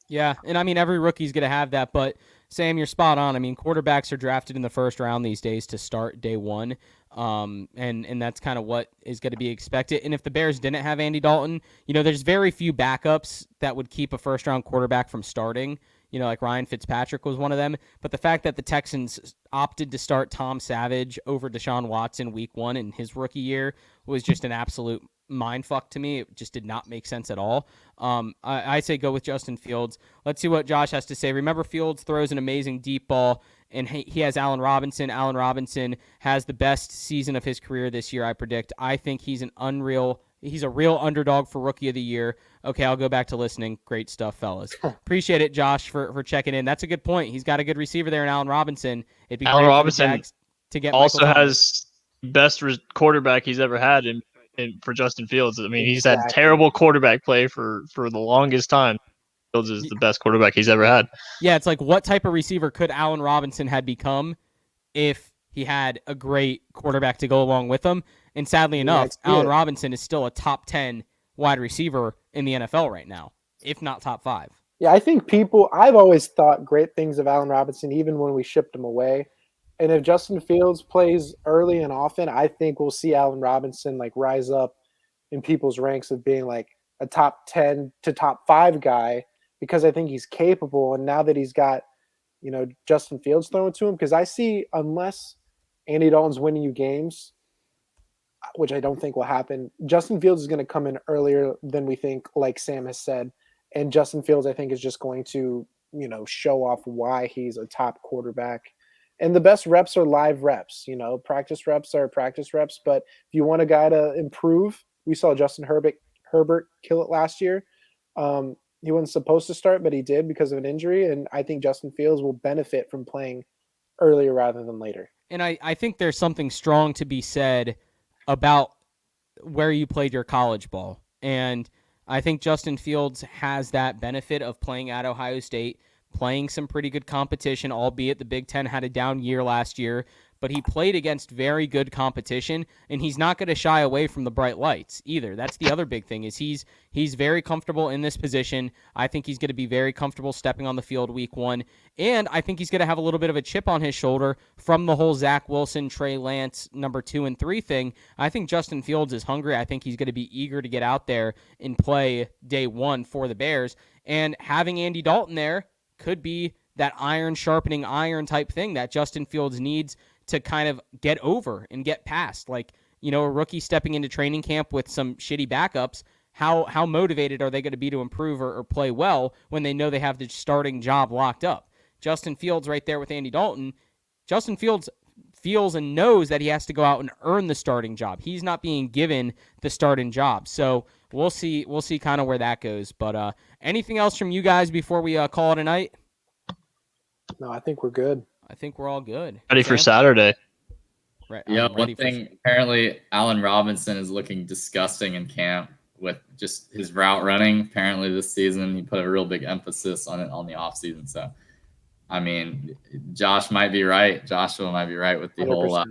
Yeah, and I mean every rookie's gonna have that, but Sam, you're spot on. I mean, quarterbacks are drafted in the first round these days to start day 1, and that's kind of what is going to be expected. And if the Bears didn't have Andy Dalton, there's very few backups that would keep a first round quarterback from starting. Like Ryan Fitzpatrick was one of them. But the fact that the Texans opted to start Tom Savage over Deshaun Watson week 1 in his rookie year was just an absolute mind fuck to me. It just did not make sense at all. I say go with Justin Fields. Let's see what Josh has to say. Remember, Fields throws an amazing deep ball, and he has Allen Robinson. Allen Robinson has the best season of his career this year, I predict. I think he's an unreal He's a real underdog for Rookie of the Year. Okay, I'll go back to listening. Great stuff, fellas. Appreciate it, Josh, for checking in. That's a good point. He's got a good receiver there in Allen Robinson. It'd be Allen great Robinson for the Jags to get also Michael Thomas. has best quarterback he's ever had in for Justin Fields. I mean, he's had Exactly. terrible quarterback play for the longest time. Fields is the best quarterback he's ever had. Yeah, it's like what type of receiver could Allen Robinson had become if he had a great quarterback to go along with him? And sadly enough, Allen Robinson is still a top 10 wide receiver in the NFL right now, if not top 5. Yeah, I think I've always thought great things of Allen Robinson, even when we shipped him away. And if Justin Fields plays early and often, I think we'll see Allen Robinson like rise up in people's ranks of being like a top 10 to top 5 guy, because I think he's capable. And now that he's got, Justin Fields thrown to him, because I see, unless Andy Dalton's winning you games, which I don't think will happen, Justin Fields is going to come in earlier than we think, like Sam has said. And Justin Fields, I think, is just going to, show off why he's a top quarterback. And the best reps are live reps. Practice reps are practice reps. But if you want a guy to improve, we saw Justin Herbert kill it last year. He wasn't supposed to start, but he did because of an injury. And I think Justin Fields will benefit from playing earlier rather than later. And I think there's something strong to be said about where you played your college ball. And I think Justin Fields has that benefit of playing at Ohio State, playing some pretty good competition, albeit the Big Ten had a down year last year, but he played against very good competition, and he's not going to shy away from the bright lights either. That's the other big thing, is he's very comfortable in this position. I think he's going to be very comfortable stepping on the field week 1, and I think he's going to have a little bit of a chip on his shoulder from the whole Zach Wilson, Trey Lance, number 2 and 3 thing. I think Justin Fields is hungry. I think he's going to be eager to get out there and play day 1 for the Bears, and having Andy Dalton there could be that iron sharpening iron type thing that Justin Fields needs to kind of get over and get past. Like, a rookie stepping into training camp with some shitty backups, how motivated are they going to be to improve or play well when they know they have the starting job locked up? Justin Fields right there with Andy Dalton. Justin Fields feels and knows that he has to go out and earn the starting job. He's not being given the starting job. So we'll see kind of where that goes. But anything else from you guys before we call it a night? No, I think we're good. I think we're all good. Ready for Saturday. Right. Yeah, one thing, apparently Allen Robinson is looking disgusting in camp with just his route running. Apparently this season he put a real big emphasis on it on the offseason. So, I mean, Joshua might be right with the 100%. Whole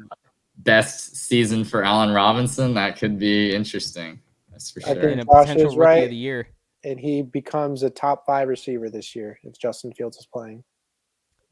best season for Allen Robinson. That could be interesting. That's for sure. I think and a Josh potential is rookie right, of the year. And he becomes a top 5 receiver this year if Justin Fields is playing.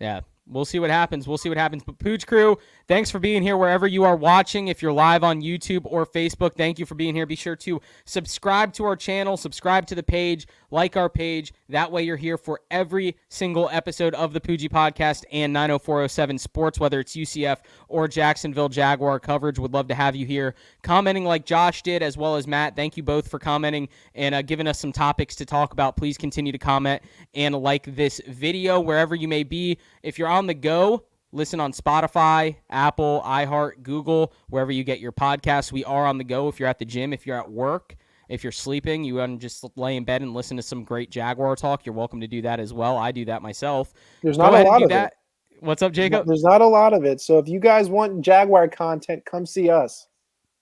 Yeah, we'll see what happens. But Pooj Crew, thanks for being here wherever you are watching. If you're live on YouTube or Facebook, thank you for being here. Be sure to subscribe to our channel, subscribe to the page, like our page. That way you're here for every single episode of the Poojie Podcast and 90407 Sports, whether it's UCF or Jacksonville Jaguar coverage. Would love to have you here commenting like Josh did, as well as Matt. Thank you both for commenting and giving us some topics to talk about. Please continue to comment and like this video wherever you may be. If you're on the go, listen on Spotify, Apple, iHeart, Google, wherever you get your podcasts. We are on the go. If you're at the gym, if you're at work, if you're sleeping, you want to just lay in bed and listen to some great Jaguar talk, you're welcome to do that as well. I do that myself. There's not a lot of it. What's up, Jacob? There's not a lot of it. So if you guys want Jaguar content, come see us.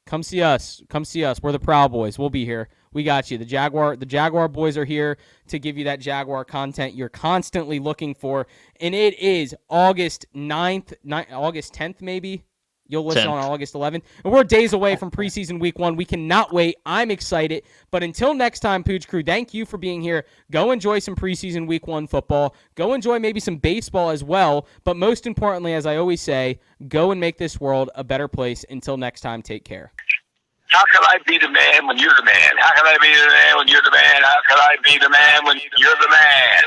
Come see us. We're the Proud Boys. We'll be here. We got you. The Jaguar boys are here to give you that Jaguar content you're constantly looking for. And it is August 9th, August 10th maybe. You'll listen 10th. On August 11th. And we're days away from preseason week 1. We cannot wait. I'm excited. But until next time, Pooj Crew, thank you for being here. Go enjoy some preseason week 1 football. Go enjoy maybe some baseball as well. But most importantly, as I always say, go and make this world a better place. Until next time, take care. How can I be the man when you're the man? How can I be the man when you're the man? How can I be the man when you're the man?